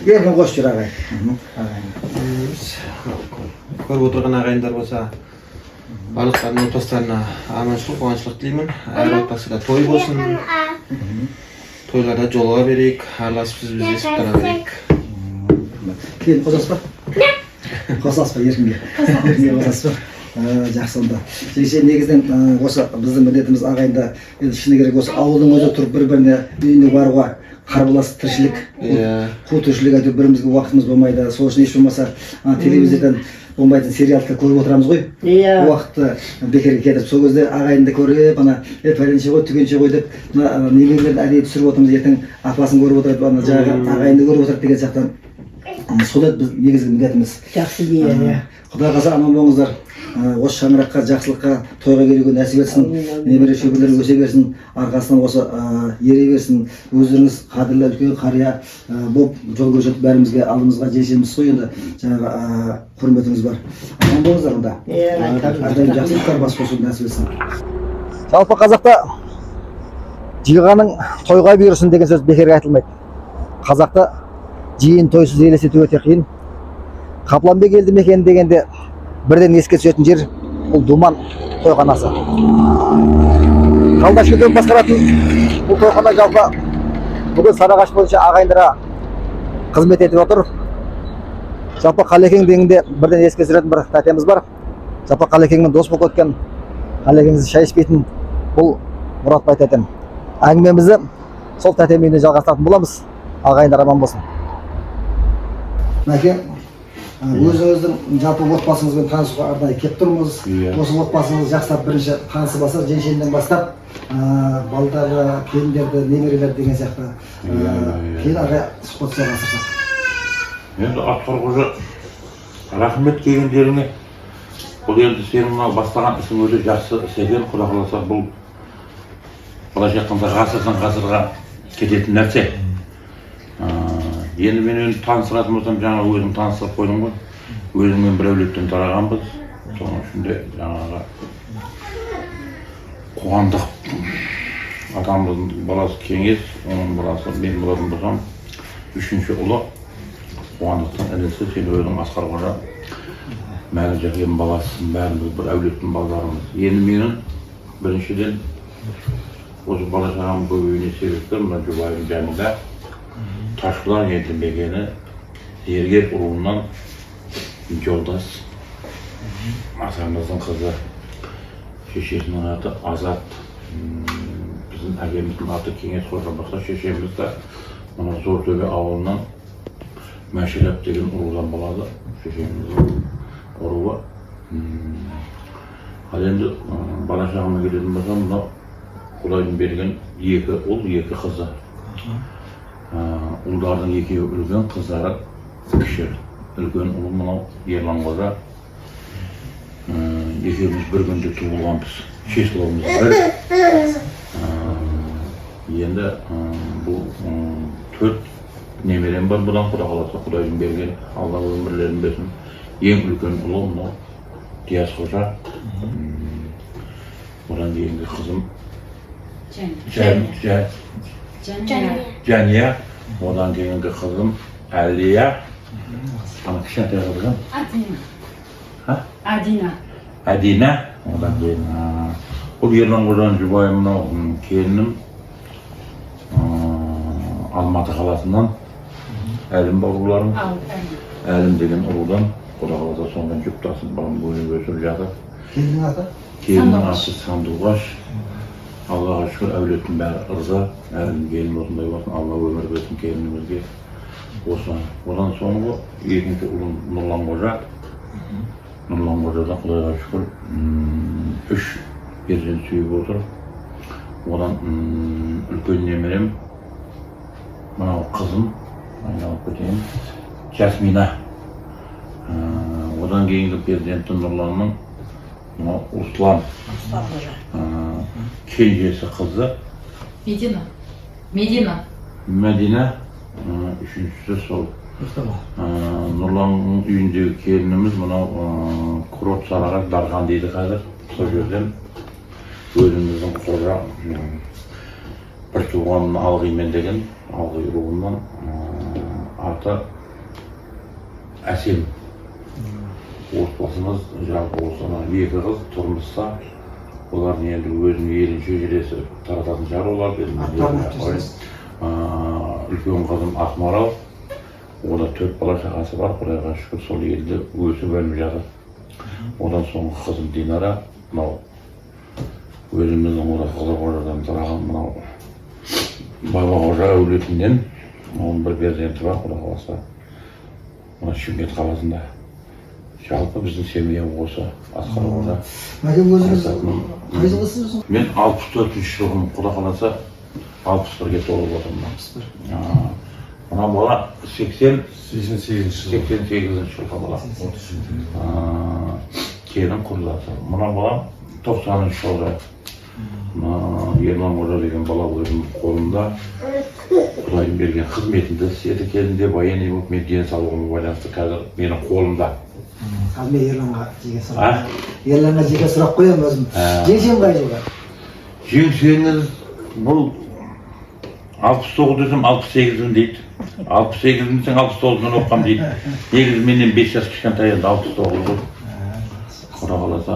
Еркін қош жүр ағай. Көріп отырған ағайындар болса, барлықтарының отбасыларына аманшылық, қуаншылық тілеймін. Әр отбасыда той болсын. Тойларда жолыға берейік, араласып біз естіп тұра берейік. Кейін қосасыз ба? Қосасыз ба Еркінге? Қосасыз ба? Жақсы онда. Жеңше негізінен осы біздің міндетіміз ағайында шыны керек осы ауылдың өзі тұрып бір-біріне үйіне баруға қарбалас тіршілік, қу тіршілік, әйтеуір бірімізге уақытымыз болмайды. Сол үшін еш болмаса телевизордан болмайтын сериалды көріп отырамыз ғой. Уақытты бекерге кетіріп, сол кезде ағайынды көріп, пәленше ғой, түгенше ғой деп, немерелерді әдейі түсіріп отырмыз, ертең апасын көріп отырып, жаңағы ағайынды көріп отырып деген сияқты. Сол еді біз негізгі міндетіміз. Жақсы идея. Құдай қаласа аман болыңыздар. Осы шаңыраққа, жақсылыққа, тойға келуге нәсіп етсін. Немере шөберелер өсе берсін, арқасынан осы ере берсін. Өздеріңіз қадірлі үлкен қария болып жол көрсетіп бәрімізге алдымызға жешеміз ғой, енді жаңағы құрметіңіз бар. Аман болыңыздар онда. Әрдайым жақсылықтар бас қосуды нәсіп етсін. Жалпы қазақта жиғаның тойға бұйырсын деген сөз бекерге айтылмайды. Қазақта жиын тойсыз елестету өте қиын. Қапланбек елді мекені дегенде бірден еске түсетін жер бұл Думан тойханасы. Қалдаш көтен басқаратын бұл тойхана жалпы бүгін Сарыағаш бойынша ағайындарға қызмет етіп отыр. Жалпы Қалекең дегенде бірден еске түсіретін бір тәтеміз бар. Жалпы Қалекеңмен дос болып өткен, Қалекеңізді шай ішпейтін бұл Мұратбай тәтем. Әңгімемізді сол тәтем үйіне жалғастыратын боламыз. Ағайындар аман болсын. Мәке, өзіңіздің жалпы отбасыңызбен танысуға арнайы келіп тұрмыз. Осы отбасыңыз жақсылап бірінші танысы баса, женшеннен бастап, балдары, келіндерді, немерелерді деген сияқты кейін ағай сұхбат жасасақ. Енді Асқар қожа, рахмет келгендеріңе. Бұл енді сенің мынау бастаған ісің өте жақсы іс екен. Құдай қаласа бұл былайша айтқанда ғасырдан ғасырға кететін нәрсе. Енді мен өзім таныстыратын болсам, жаңа өзім таныстырып қойдым ғой. Өзіммен бір әулеттен тарағанбыз. Соның ішінде жаңағы қуандық атамыздың баласы Кеңес, оның баласы мен болатын болсам, үшінші ұлы қуандықтың інісі, сен өзің Асқар қожа, Мәлі баласысың, бәріміз бір әулеттің балдарымыз. Енді менің біріншіден осы бала шағамның көбеюіне себепкер мына жұбайым Жәмила Ташқұлан елді мекені Зергер руынан Жолдас Асанымыздың қызы, шешесінің аты Азат, біздің әкеміздің аты Кеңес қожа болса, шешеміз де мына Зортөбе ауылынан Мәшелеп деген ұрудан болады, шешеміздің ұруы. Ал енді бала шағама келетін болсам, мына Құдайдың берген екі ұл, екі қызы. Ұлдардың екеуі үлкен, қыздары кіші. Үлкен ұлым мынау Ерлан қожа. Екеуміз бір күнде туылғанбыз. Шешілуіміз бір. Енді бұл төрт немерем бар, бұдан Құдай қаласа Құдайдың берген, Алла өмірлерін берсін. Ең үлкен ұлы мынау Диас қожа. Одан кейінгі қызым Жәния. Одан кейінгі қызым Әлия. Ана кішкентай қызым Әдина. Одан кейін бұл Ерлан қожаның жұбайы мынау келінім Алматы қаласынан Әлім бауырларым. Әлім деген ұрудан Құдай қаласа сонымен жұптасып бағым бөліп өсіп жатыр. Келіннің аты? Келіннің аты Сандуғаш. Аллаға шүкір әулеттің бәрі ырза, әрін келін осындай болсын, Алла өмір берсін келінімізге. Одан соңғы екінші ұлым Нұрлан қожа. Нұрлан қожадан Құдайға шүкір 3 перзент сүйіп отыр. Одан үлкен немерем, мынау қызым, айналып кетейін, Жасмина. Одан кейінгі перзенті Нұрланның Услан. Кенжесі қызы Медина. Үшіншісі сол Нұрланның үйіндегі келініміз мынау Құрот Сарыағаш Дархан дейді қазір. Сол жерден өзіміздің қожа бір туғанын Алғимен деген Алғи руынан аты Әсем. Отбасымыз жалпы осына екі қыз тұрмыста, олардың енді өзінің елін шөжелесі тарататын шығар олар. Үлкен қызым Ақмарал, ода 4 бала шағасы бар, Құдайға шүкір сол елді өсіп өліп жатыр. Одан соңғы қызым Динара, мынау өзіміздің ода Қызылқожадан тұраған мынау Бабақожа әулетінен оның бір перзенті бар, Құда қаласа. Мына Шымкент қаласында. Жалпы біздің семья осы Асқар Қожа. Әке өзіңіз қай жылғысыз? Мен 64-ші жылғым, Құда қаласа 61-ге толып отырмын. Мына бала 88-ші жылғы бала. Келін құрыласы. Мына бала 90-ші жылғы. Ерлан Қожа деген бала өзім қолымда Құдайым берген қызметімді істеді кезінде военный болып мен денсаулығыма байланысты қазір менің қолымда. Қазір мен Ерланға жеке сұрақ. Ерланға жеке сұрақ қоямын өзім. Жеңсем қай жылға? Жеңсеңіз бұл 69 десем 68-ін дейді. 68-ін сен 69-ын оққам дейді. Негізі менен 5 жас кішкентай енді 69 ғой. Құда қаласа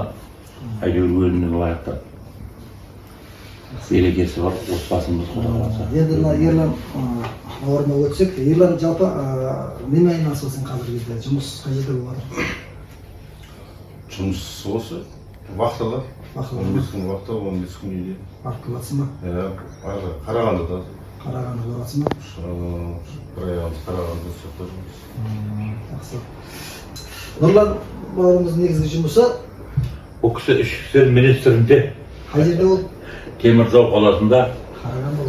әйтеуір өзіне лайықты берекесі бар, отбасымыз Құда қаласа. Енді Ерлан орнына өтсек, Ерлан жалпы немен айналысасың қазіргі кезде? Жұмыс қай жерде болады? Жұмыс осы вахталар. 15 күн вахта, 15 күн үйде. Барып келатсың ба? Қарағандыда. Қарағанды барасың ба? Бір аяғымыз Қарағандыда соқта жұмыс. Жақсы. Нұрлан бауырымыздың негізгі жұмысы? Бұл кісі ішкі істер министрінде. Қай жерде ол? Теміртау қаласында.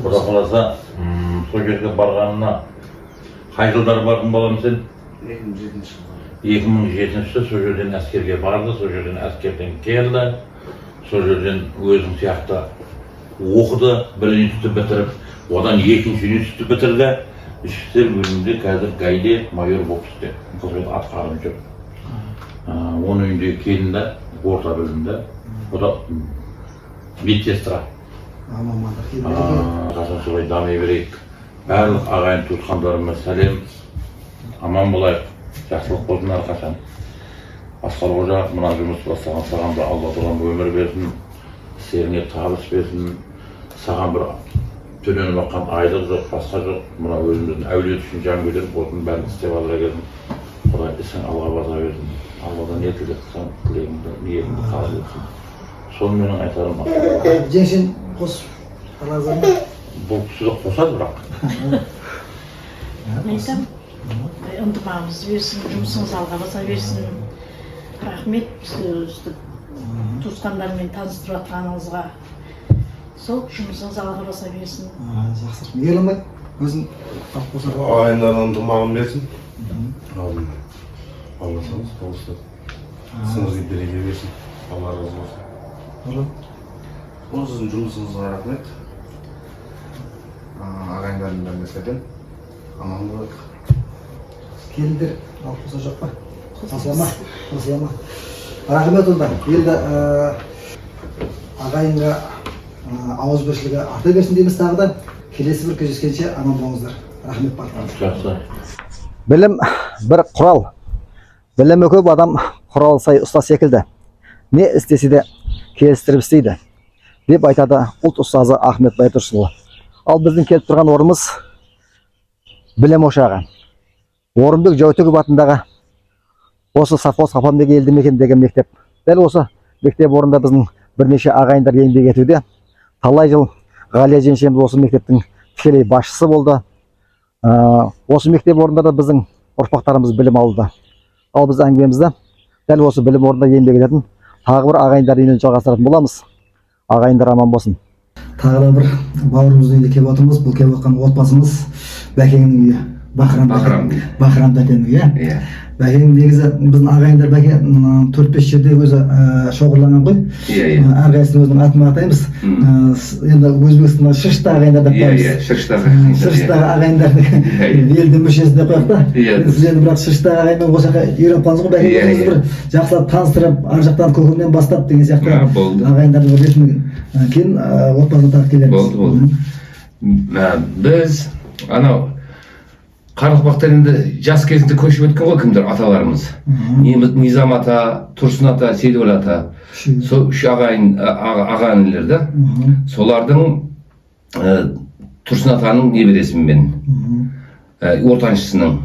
Құда қаласа сол жерге барғанына қай жылдары бардың балам сен? 2007-ші сол жерден әскерге барды, сол жерден әскерден келді, сол жерден өзің сияқты оқыды, бір институтты бітіріп, одан екінші институтты бітірді. Ішкі істер бөлімінде қазір гайде майор болып істеді, қызмет атқарып жүр. Оның үйінде келінді, орта бөлімді, ода медсестра. Қашан солай дами берейік. Барлық ағайын туысқандарыма сәлем, аман болайық, жақсылық болсын әрқашан. Асқар Қожа мына жұмыс бастаған саған да Алла тұрған өмір берсін, серіңе табыс берсін, саған бір төленіп аққан айлық жоқ, басқа жоқ. Мына өзіміздің әулет үшін жан көтеріп отын бәрін істеп алыра келдім. Құдай ісің алға баса берсін. Алладан не тілек қылсаң, тілегіңді, ниетіңді қабыл етсін. Соны менің айтарым. Жеңсен қос қалазан ба? Бұл кісі де қосады бірақ. Айтам, ынтымағымыз берсін, жұмысыңыз алға баса берсін. Рахмет бізді туысқандармен таныстырып жатқаныңызға. Сол жұмысыңыз алға баса берсін. Жақсы. Ерлан бай, өзің тап қоса. Ағайындардан ынтымағын берсін. Алласаңыз, болсын. Сіңізге береке берсін. Алла разы болсын. Ол сіздің жұмысыңызға рахмет. Ағайындарымдан сәлем. Аман болайық. Келіндер алып қоса жоқ па? Қосылама. Рахмет онда. Енді ағайынға ауызбіршілігі арта берсін дейміз тағы да. Келесі бір кездескенше аман болыңыздар. Рахмет бар. Білім бір құрал. Білімі көп адам құрал сай ұста секілді. Не істесе де келістіріп істейді деп айтады ұлт ұстазы Ахмет Байтұрсынұлы. Ал біздің келіп тұрған орнымыз білім ошағы. Орынбек Жәутеков атындағы осы Сафос Қапанбек елді мекеніндегі мектеп. Дәл осы мектеп орнында біздің бірнеше ағайындар еңбек етуде. Талай жыл Ғалия жеңешеміз осы мектептің тікелей басшысы болды. Осы мектеп орнында да біздің ұрпақтарымыз білім алды. Ал біз әңгімемізді дәл осы білім орнында еңбек ететін тағы бір ағайындар үйінен жалғастыратын боламыз. Ағайындар аман болсын. Тағы да бір бауырымыздың үйіне келіп отырмыз. Бұл келіп отқан отбасымыз Бәкеңнің үйі. Бақырам бәтенің үйі. Бәкең негізі біздің ағайындар Бәке 4-5 жерде өзі шоғырланған ғой. Әрқайсысын өзінің атын атаймыз. Енді Өзбекстанда шырышты ағайындар деп қоямыз. Шырышты ағайындардың елді мүшесі деп қояйық та. Сіз енді бірақ шырышты ағайынмен осы жаққа үйреніп қалдыңыз ғой. Бәкең өзіңізді бір жақсылап таныстырып, ар жақтан көкірінен бастап деген сияқты ағайындарды бір ретін кейін отбасына тартып келеміз. Болды. Біз анау Қарақбақтан енді жас кезінде көшіп өткен ғой кімдер аталарымыз. Низам ата, Тұрсын ата, Сейдуәлі ата. Сол үш аға інілер да. Солардың Тұрсын атаның небересімін мен. Ортаншысының.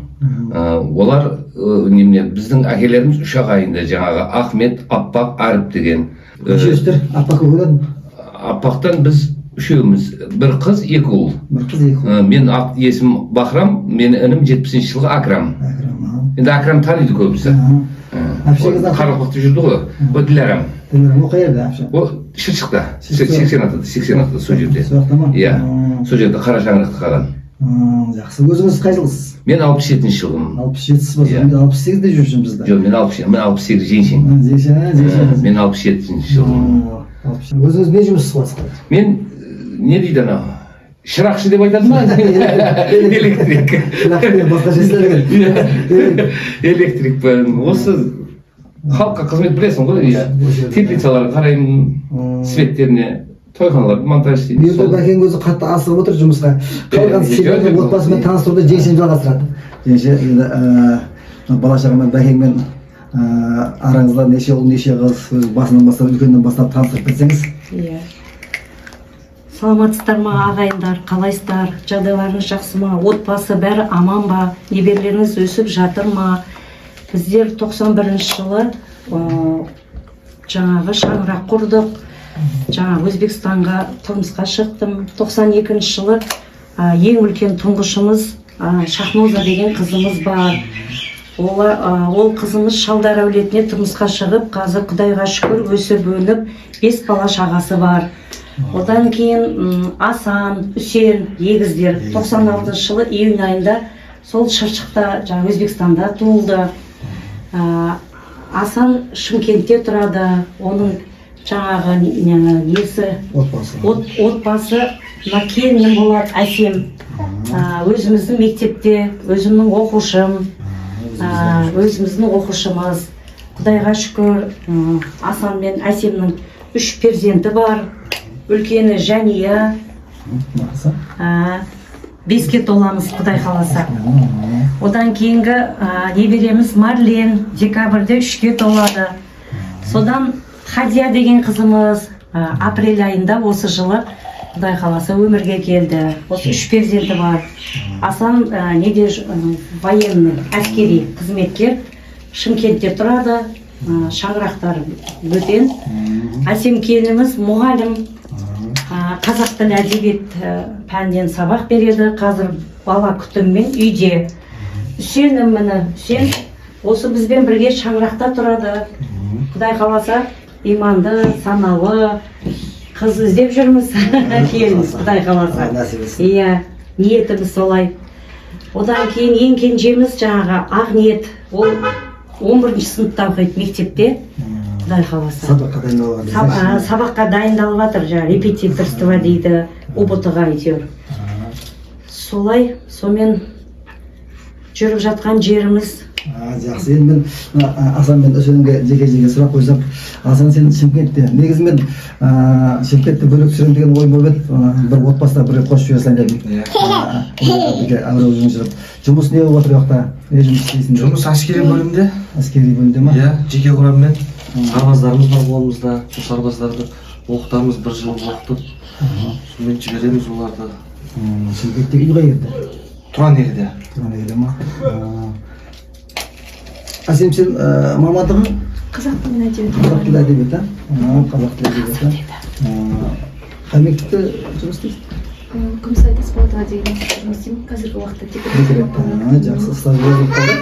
Олар біздің әкелеріміз үш ағайынды жаңағы Ахмет, Аппақ, Арып деген. Нешестер? Аппақ өкілін? Аппақтан біз үшеуміз, бір қыз, екі ұл. Бір қыз, екі ұл. Мен есім Бахрам, мені інім 70-ші жылғы Акрам. Енді Акрам таниды көбісі. Қарақұлықты жүрді ғой, о Диларам. О қайерде әпше? О Шыршықта, 80 атады, сол жерде. Сояқта ма? Иә, сол жерде қара шаңырақты қалған. Жақсы, өзіңіз қай жылғысыз? Мен 67-ші жылғым. 67-сіз ба? Мен 68-де жүршім бізді. Жоқ, мен 68 жеңшен. Мен 67-ші жылғым. Өзіңіз не жұмыссыз қыласыз? Мен, не дейді анау? Шырақшы деп айтады ма? Электрик. Электрик пен. Осы халыққа қызмет білесің ғой, теплицаларға қараймын, светтеріне, тойханаларды монтаж істейді. Берді бәкең өзі қатты асығып отыр жұмысқа. Қалған себебі отбасымен таныстыруды жеңшем жалғастырады. Жеңше енді бала шағамен бәкеңмен араңызда неше ұл, неше қыз, өз басынан бастап, үлкеннен бастап таныстырып кетсеңіз. Иә. Саламатсыздар ма ағайындар, қалайсыздар, жағдайларыңыз жақсы ма, отбасы бәрі аман ба, неберлеріңіз өсіп жатыр ма? Біздер 91-ші жылы жаңағы шаңырақ құрдық, жаңағы Өзбекстанға тұрмысқа шықтым. 92-ші жылы ең үлкен тұңғышымыз Шахноза деген қызымыз бар. Ол қызымыз Шалдар әулетіне тұрмысқа шығып, қазір Құдайға шүкір өсіп өніп 5 бала шағасы бар. Одан кейін Асан, Үсен, егіздер 96 жылы июнь айында сол Шыршықта, жаңа Өзбекстанда туылды. Асан Шымкентте тұрады, оның жаңағы несі, отбасы келінім болады, әсем. Өзіміздің мектепте, өзімнің оқушымыз. Құдайға шүкір, Асан мен әсемнің 3 перзенті бар. Үлкені Жәния, 5-ке толамыз, Құдай қаласа. Одан кейінгі небереміз Марлен, декабрьде 3-ке толады. Содан Хадия деген қызымыз апрель айында осы жылы Құдай қаласа өмірге келді. Осы 3 перзенті бар. Асан неде военный, әскери қызметкер, Шымкентте тұрады, шаңырақтар бөтен. Әсем келініміз мұғалім, қазақ тілі әдебиет пәнінен сабақ береді, қазір бала күтіммен үйде. Үсенім міне, Үсен осы бізбен бірге шаңырақта тұрады. Құдай қаласа иманды, саналы қыз іздеп жүрміз, келіңіз, Құдай қаласа. Иә, ниетіміз солай. Одан кейін ең кенжеміз жаңағы Ақниет, ол 11-ші сыныпта оқиды мектепте. Құдай қаласа. Сабаққа дайындалып жатыр, репетиторство дейді, ұбт-ға әйтеуір. Солай, сомен жүріп жатқан жеріміз. Жақсы, енді мен Асан мен Үсенге жеке-жеке сұрақ қойсам, Асан сен Шымкентте, негізі мен Шымкентте бөлек түсірем деген ой болып еді, бір отбасына бір қосып жібере салайын дедім. Жұмыс не болып отыр жоқта? Не жұмыс істейсің? Жұмыс әскери бөлімде. Әскери бөлімде ма? Иә, жеке құраммен сарбаздарымыз бар қолымызда. Сол сарбаздарды оқытамыз, бір жыл оқытып, сонымен жібереміз оларды. Шымкентте үй қай жерде? Тұран елде. Тұран елде ма? Әсем, сен мамандығың? Қазақ тілі әдебиеті. Қазақ тілі әдебиеті, қазақ тілі әдебиеті. Қай мектепте жұмыс істейсің? Күмісайда спортқа деген жұмыс істеймін, қазіргі уақытта. Жақсы, стаж болып жатыр.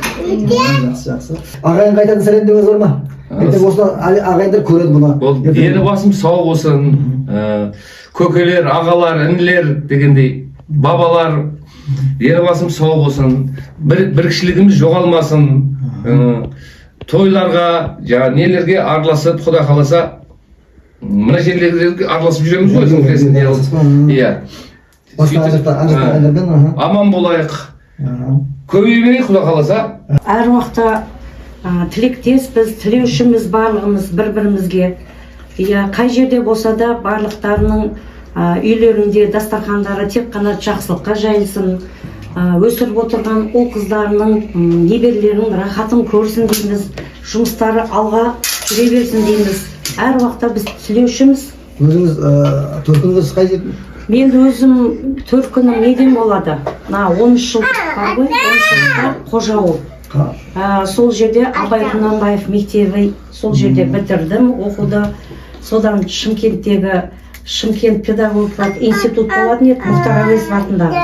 Жақсы. Ағайын қайтадан сәлемдеңіз бар ма? Ағайындар көреді бұны. Елбасым сау болсын, көкелер, ағалар, інілер дегендей, бабалар, елбасым сау болсын, бірікшілігіміз жоғалмасын, тойларға, нелерге араласып, Құдай қаласа, мына жерлерге араласып жүреміз ғой, өзің білесің. Аман болайық, көбей берейік, Құдай қаласа. Әр уақытта тілектеспіз, тілеушіміз барлығымыз бір-бірімізге. Қай жерде болса да барлықтарының үйлерінде дастархандары тек қана жақсылыққа жайылсын, өсіріп отырған ұл қыздарының неберлерінің рахатын көрсін дейміз, жұмыстары алға жүре берсін дейміз. Әр уақытта біз тілеушіміз. Өзіңіз төркініңіз қай жерде? Мен өзім төркінім неден болады? 13 жыл бар ғой, 13 жылда Қожауыл. Сол жерде Абай Құнанбаев мектебі, сол жерде бітірдім, оқуды. Содан Шымкенттегі Шымкент педагогикалық институт болатын еді Мұхтар Әуезов атындағы.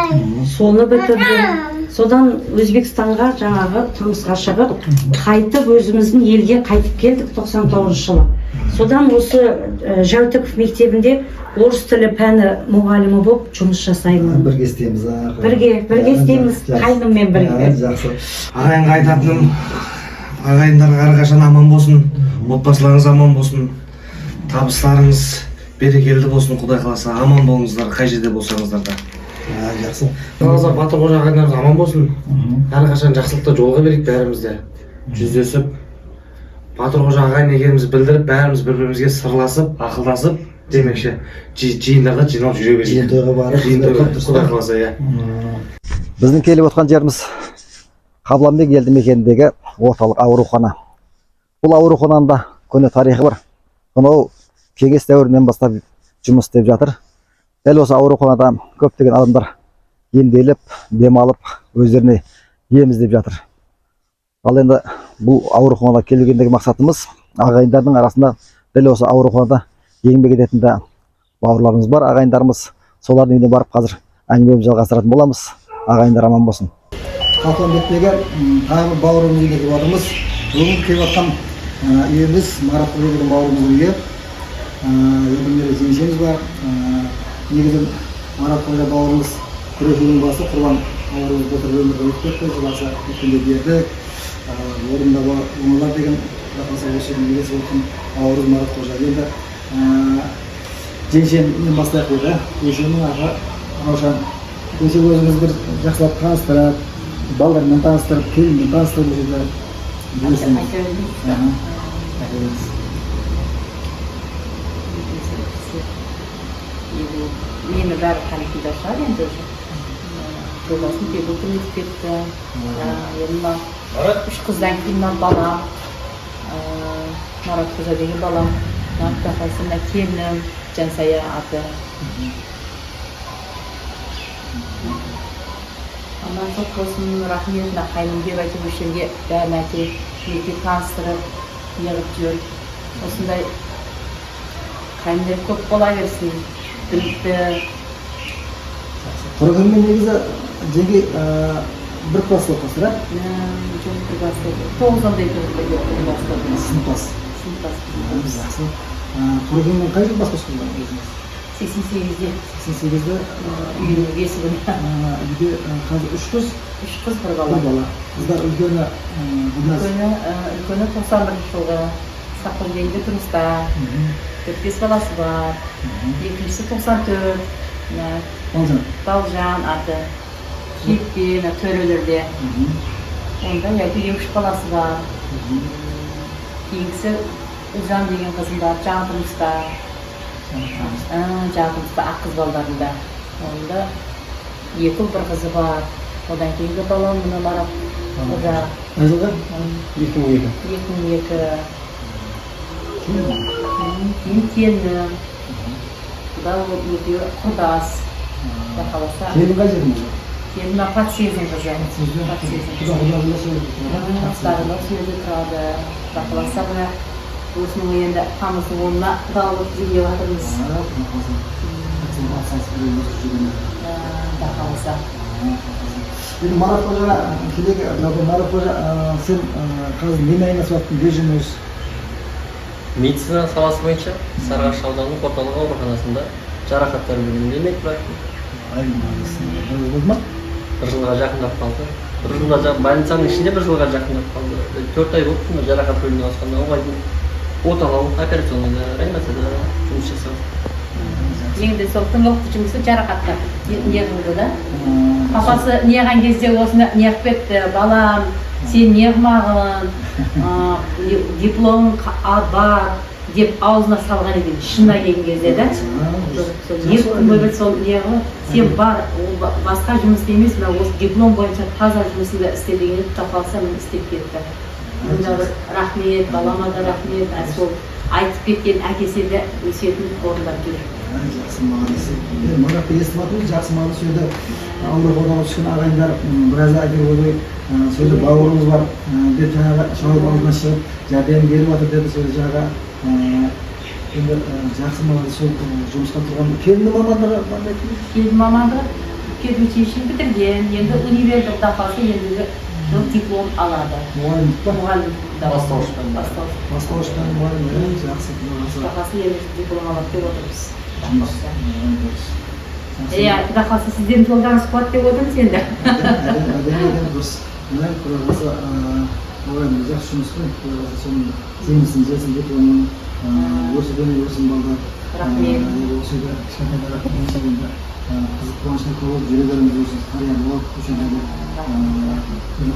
Соны бітірдім. Содан Өзбекстанға жаңағы тұрмысқа шығып, қайтып өзіміздің елге қайтып келдік 99 жылы. Содан осы Жәутіков мектебінде орыс тілі пәні мұғалімі болып жұмыс жасаймын. Бірге істейміз. Бірге істейміз, қайныммен бірге. Жақсы. Ағайынға айтатыным, ағайындар әрқашан аман болсын, отбасыларыңыз аман болсын, табыстарыңыз берекелі болсын, Құдай қаласа аман болыңыздар, қай жерде болсаңыздар да. Жақсы. Жалғыздар Батыр қожа ағайындарыңыз аман болсын. Әрқашан жақсылықта жолға берейік бәріміз де. Жүздесіп, Батыр қожа ағайын екенімізді білдіріп, бәріміз бір-бірімізге сырласып, ақылдасып, демекші, жиындарда жиналып жүре берейік. Жиын тойға барып, жиын тойға, Құдай қаласа, иә. Біздің келіп отқан жеріміз Қабыланбек елді мекеніндегі орталық аурухана. Бұл аурухананың да көне тарихы бар. Сонау кеңес дәуірінен бастап жұмыс істеп жатыр. Дәл осы ауруханада көптеген адамдар емделіп, демалып, өздеріне ем іздеп жатыр. Ал енді бұл ауруханада келгендегі мақсатымыз ағайындардың арасында дәл осы ауруханада еңбек ететін де бауырларымыз бар, ағайындарымыз. Солардың үйіне барып қазір әңгімемізді жалғастыратын боламыз. Ағайындар аман болсын. Қабыланбектегі тағы бір бауырымыз үйіне келіп отырмыз. Бүгін келіп жатқан үйіміз Марат Құлыбайдың бауырымыздың үйі. Өкілдері жеңешеміз бар. Негізі Марат Құлыбай бауырымыз күресудің басы құрбан ауруы былтыр өмірге өтіп кетті. Жыласа өткенде бердік. Орында бар оңалар деген жақасы осы жерге келіп отқан ауруы Марат Қожа. Енді жеңешемнен бастайық дейді. Жеңешемнің аты Раушан. Өсе өзіңіз бір жақсылап таныстырып, балдармен таныстырып, келінмен таныстырып жүрді. Мені бәрі танитындар шығар енді уже. Жолдасын педагог өтіп кетті. Енді 3 қыздан кейін балам, Марат Қожа деген балам, Нақтақасында келінім, Жансая аты. Аман жоқ болсын, рахмет, қайным деп айтып өшерге бәрін әке таныстырып, неғып жүр. Осындай қайындар көп бола берсін, білікті. Құрғанмен негізі жеңге бір класс оқысыр, Жоқ, бір класс оқысыр. 9-андай бір класс. Сыныптас. Құрғанмен қай жыл бас қосқыздар өзіңіз? 88-де. 88-де үйінің бесігін. Үйде қазір 3 қыз? 3 қыз, 1 бала. Қыздар үлкені Үлкені 91 жылғы Сақылбейінде тұрмыста. 4-5 баласы бар. Екіншісі 94. Балжан аты. Кейіппен, төрелерде. Онда 2-3 баласы бар. Кейінгісі Ұлжан деген қызым бар, жаңа тұрмыста. Жағымызда ақ қыз балдарында. Онда 2 ұл 1 қызы бар. Одан кейінгі балам мұны Марат Қожа. Қай жылғы? 2002. 2002. Кейін келінім. Бұда екеуі құрдас. Келін қай жердің? Келін Патсездің қызы. Астарында сөйлі тұрады. Бақыласа бұна осының енді тамыздың 10-на дауылып жүрге батырмыз. Бақыласа. Енді Марат Қожа, келеге, Марат Қожа, сен қазір немен айналысып жатқан режиміңіз? Медицина саласы бойынша Сарыағаш ауданының орталық ауруханасында жарақаттар бөлімінде медбрактик. Болды ма? 1 жылға жақындап қалды. 1 жылға больницаның ішінде 1 жылға жақындап қалды. 4 ай болды, жарақат бөліміне ауысқанда оңайдың оталау, операционныйда, реанимацияда жұмыс жасау. Енді сол тыңғылықты жұмысы жарақатта неғылды да. Папасы неған кезде осыны неғып кетті, балам, сен неғымағын, диплом бар деп аузына салған екен, шынына келген кезде да. Екі күн бойы сол неғылы, сен бар, басқа жұмыс емес, осы диплом бойынша таза жұмысында істе деген тапалса мен істеп кетті. Мұнда рахмет, балама да рахмет, сол айтып кеткен әкесі де өсетін орындап жүр. Жақсы мағанасы. Маратты естіп атырмыз, жақсы мағанасы сөйді ауруханаға түскен ағайындар біразда айтып ойбай сөйді бауырымыз бар деп жаңағы шауып алдына шығып жәрдем беріп жатыр деді сөйді жаңағы Енді жақсы маған сол жұмысқа тұрған келінді мамандығы қандай? Келін мамандығы педучилище бітірген, енді универді тапасы енді диплом алады. Мұғалімдік па? Мұғалімдік. Бастауыштан мұғалім, жақсы. Тапасы енді диплом алады деп отырмыз. Құда қаласа сізден жолдарыңыз қуат деп отырмыз енді. Әдемеген дұрыс. Құда қаласа мұғалімді жақсы жұмыс қой. Құда қаласа соның жемісін жесін деп оның өсіден өсін балдар. Рахмет. Осыда кішкентай рахмет енді қызық қуанышына көп жүрегеріміз өсін қариян болып көшелерде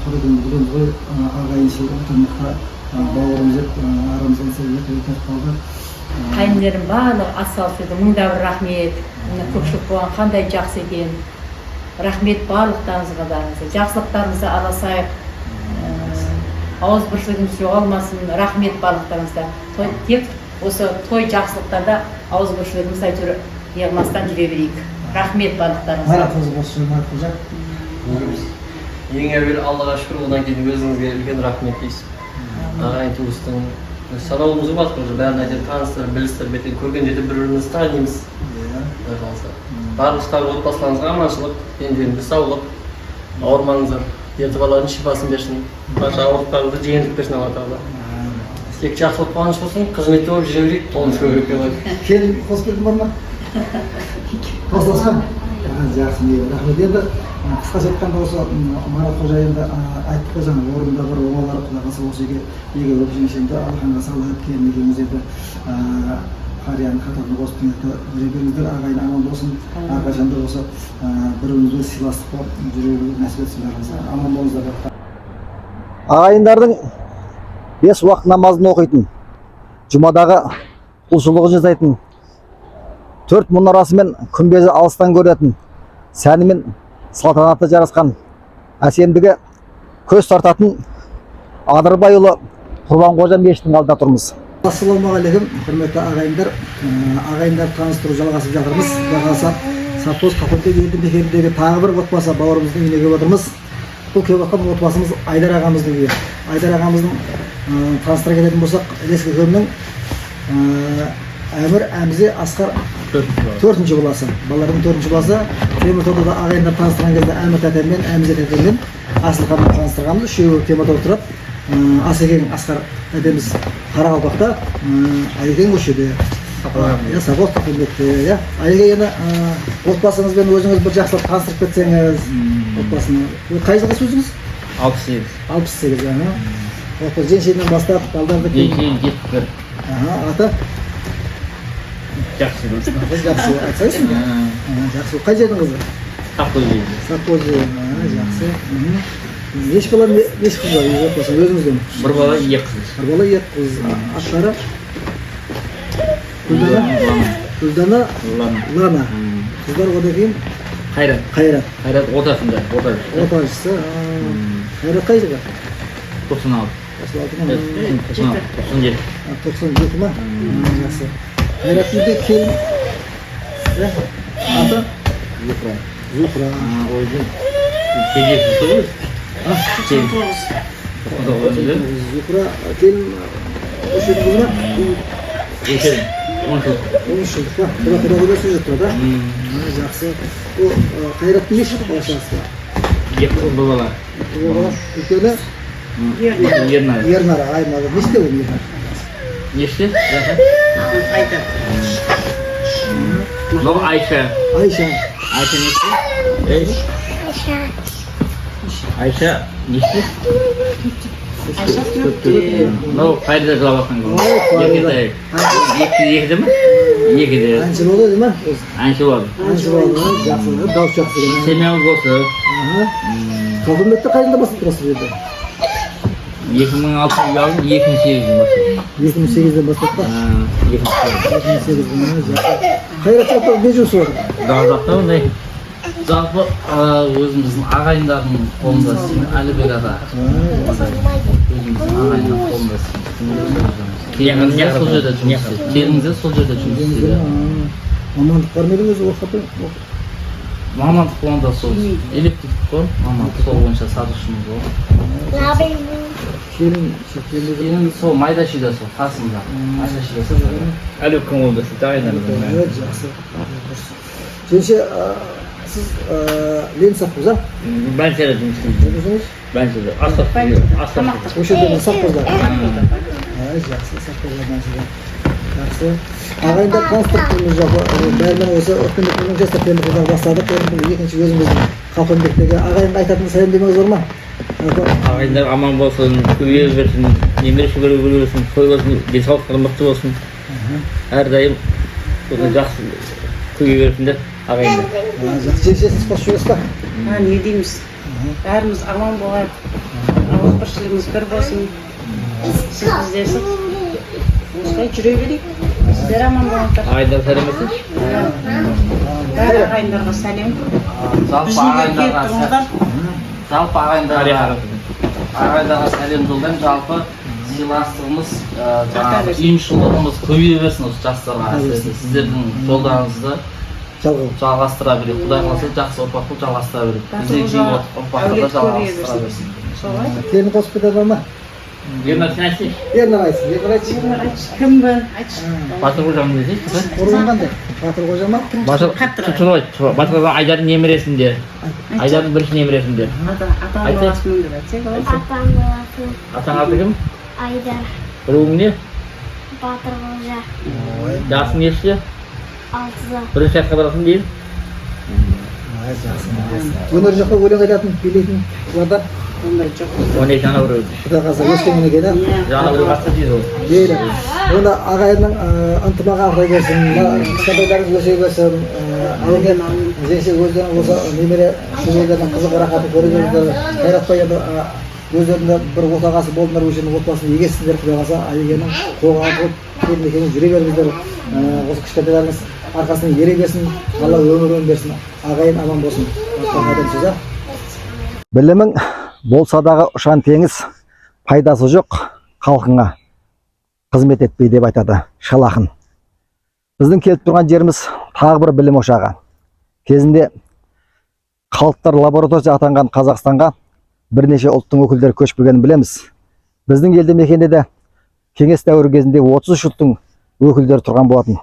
құрыдың бүгін ғой ағайыншыл ынтымаққа бауырымыз деп арамыздан сөйлеп қалды. Қайынлерім барлығы атсалысып мыңда бір рахмет. Көпшілік болған қандай жақсы екен. Рахмет барлықтарыңызға да. Жақсылықтарыңызды арасайық. Ауызбіршілігіміз жоғалмасын. Рахмет барлықтарыңызда. Тек осы той жақсылықтарда ауызбіршілігіміз әйтеуір йығылмастан жүре берейік. Рахмет барлықтарыңызға. Маратыңыз болсын, Маратқожа. Ең әуелі Аллаға шүкір, одан кейін өзіңізге үлкен рахмет дейсіз. Ағайын туыстың санауымызға басқа уже бәрін айтып таныстырып, білістіріп, бетен көрген жерде бір-бірімізді танимыз. Барлықтағы отбасыларыңызға аманшылық, денделеріңізге саулық, ауырмаңыздар, деті балалардың шипасын берсін, барша ауырлықтарыңызды жеңілдік берсін Алла Тағала. Тек жақсылық қуаныш болсын, қызметте болып жүре берейік, қолымыз көбірек болады. Келін қосып бердің бар ма? Қосыласқан? Жақсы, рахмет. Енді қысқаша айтқанда осы Маратқожа енді айтып қой жаңа орында бір оңалар құда қаласа осы еге болып жеңшемді алақанға салып келін екеуміз енді қарияның қатарына қосып жүре беріңіздер, ағайын аман болсын, әрқашанда осы бір-бірімізбен сыйластық болып жүре беруге нәсіп етсін бәрімізге. Аман болыңыздар. Ағайындардың 5 уақыт намазын оқитын, жұмадағы құлшылығын жасайтын, 4 мұнарасы мен күмбезі алыстан көретін, сәні мен салтанаты жарасқан, әсемдігі көз тартатын Адырбайұлы Құрбанқожа мешітінің алдында тұрмыз. Ассалаумағалейкум, құрметті ағайындар. Ағайындар таныстыру жалғасып жатырмыз. Бағаса Сапоз Қапылбек елді мекеніндегі тағы бір отбасы бауырымыздың үйіне келіп отырмыз. Бұл келіп жатқан отбасымыз Айдар ағамыздың үйі. Айдар ағамыздың таныстыра кететін болсақ, Ілескі көлінің Әмір Әмзе Асқар 4-ші баласы. Балалардың 4-ші баласы. Теміртауда ағайындар таныстырған кезде Әмір тәтеммен, Әмзе тәтеммен Асылханмен таныстырғанбыз. Үшеуі Теміртауда тұрады. Асекең Асқар тәтеміз Қарақалпақта, Айекең көшеде. Сапоз Қапылбекте. Айекең енді отбасыңызбен өзіңіз бір жақсылап таныстырып кетсеңіз отбасыны. Қай жылғы сөзіңіз? 68. 68. Отбасы женшеден бастап, балдарды кейін. Женшеден 71. Аты? Жақсы көрсін. Жақсы, айтсайсың ба? Жақсы. Қай жердің қызы? Сапкөзе. Сапкөзе. Жақсы. Неш бала, неш қыз бар отбасы өзіңізден? Бір бала, 2 қыз. Бір бала, 2 қыз. Аттары? Гүлдана? Лана. Қыздар одан кейін? Қайрат. Қайрат отасында. Оташысы. Қайрат қай жылғы? 96. 97. 97 ма? Жақсы. Қайраттың де келін? Аты? Зухра. Зухра. Кездесіз сөз? Зухра келін өшетін қыз ма? 10 жыл. 10 жылдық па? Құда сөз жетті да? Жақсы. Қайраттың еш балашасы ба? 2 қыз бала. Үлкені? Ернара. Айнара. Неште ол Ернара? Неште? Айта. Бұл Айша. Айша. Айша неште? Айша неште? Айша 4. Бұл қайда жылап атқан бұл? 2-де ме? 2-де. Әнші болды еді ма? Әнші болды. Әнші болды. Жақсы. Дауыс жақсы. Семьямыз болсы. Қапылбекті қайында бастап тұрасыз жерде? 2006 ұялым, 2008-ден бастап. 2008-ден бастап па? 2008-ден. Қайрат жақта не жұмысы бар? Жақта ондай. Жалпы өзіміздің ағайындардың қолында істеймін, Әлібек аға. Өзіміздің ағайындардың қолында істеймін. Келіңізде сол жерде жұмыс істейді. Келіңізде сол жерде жұмыс істейді. Мамандық бар ма едіңіз оқыды? Мамандық болғанда сол электrik қой, мамандық сол бойынша сатушымыз болды. Келін сол майда шүйде сол қасымда. Майда шүйде сол. Әлі күн болды сіз дайындалып. Жақсы. Жеңше, siz len safxo'za? Banchada жұмыс істеймін. Banchada. Asaf. O'sha yerda safxozda. Жақсы, safxozda banchada. Жақсы. Ағайындар транспортымыз жоқ. Бәрінен осы өткендік жастар теміржолдан бастадық. Енді екінші өзіміздің Қалқамбектегі ағайынға айтатын сәлем демеңіз бар ма? Ағайындар аман болсын, көбейе берсін, немере шөбере берсін, той болсын, денсаулықтары мықты болсын. Әрдайым жақсы көбейе берсіндер ағайындар. Жақсы, сіз қош жүресіз ба? Не дейміз? Бәріміз аман болайық. Ауыл тіршілігіміз бір болсын. Сіз біздерсіз. Осылай жүре берейік. Сіздер аман болыңыздар. Ағайындар сәлем етсін. Бәрі ағайындарға сәлем. Жалпы ағайындарға сәлем жолдаймын. Жалпы сыйластығымыз, ұйымшылдығымыз көбейе берсін осы жастарға. Сіздердің жолдарыңызды жалғастыра берейік. Құдай қаласа жақсы ұрпақ болып жалғастыра берейік. Біздегі ұрпақтарды жалғастыра берсін. Келін қосып кетеді бар ма? Ернар сен айтшы. Ернар айтшы. Кім бі? Айтшы. Батыр қожам не дейді? Орын қандай? Батыр қожа ма? Батыр Айдардың немересінде. Айдардың бірінші немересінде. Атаң баласының деп айтсақ олай. Атаң баласының. Атаң аты кім? Айдар. Руың не? Батыр қожа. Жасың нешеде? 6-да. Бірінші жасқа барасың дейін? Өнер жақта өлең айтатын, билейтін олардан? Ондай жоқ. Оны жана біреу. Құдай қаласа өскенмен екен, Жана біреу қасты дейді ол. Дейді. Онда ағайынның ынтымағы арта берсін, кішкентайларыңыз өсе берсін, алынген жеңше өздерінің осы немере шөберелердің қызық рахатын көре беріңіздер. Қайратпай енді өздерінде бір отағасы болдыңдар, өшенің отбасын егесіздер, құдай қаласа айегенің қолға атылып, келін екенін жүре беріңіздер. Осы кішкентайларыңыз арқасынан ере берсін, Алла өмірін берсін, ағайын аман болсын. Білімің болса дағы ұшан теңіз, пайдасы жоқ халқыңа қызмет етпей деп айтады Шал ақын. Біздің келіп тұрған жеріміз тағы бір білім ошағы. Кезінде халықтар лаборатория атанған Қазақстанға бірнеше ұлттың өкілдері көшпегенін білеміз. Біздің елді мекенде де кеңес дәуірі кезінде 33 ұлттың өкілдері тұрған болатын.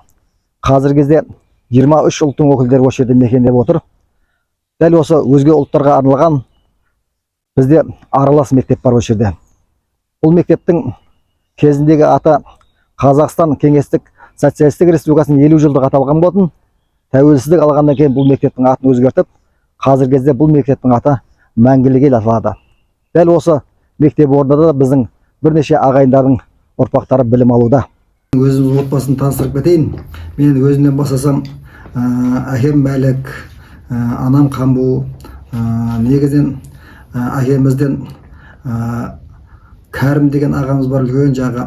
Қазіргі кезде 23 ұлттың өкілдері осы жерде мекендеп отыр. Дәл осы өзге ұлттарға арналған бізде аралас мектеп бар осы жерде. Бұл мектептің кезіндегі аты Қазақстан Кеңестік Социалистік Республикасының 50 жылдық аталған болатын. Тәуелсіздік алғаннан кейін бұл мектептің атын өзгертіп, қазіргі кезде бұл мектептің аты Мәңгілік ел аталады. Дәл осы мектеп орнында да біздің бірнеше ағайындардың ұрпақтары білім алуда. Өзіміз отбасын таныстырып кетейін. Мен өзімнен бастасам, әкем Мәлік, анам Қамбу, негізінен әкемізден Кәрім деген ағамыз бар, үлкен жағы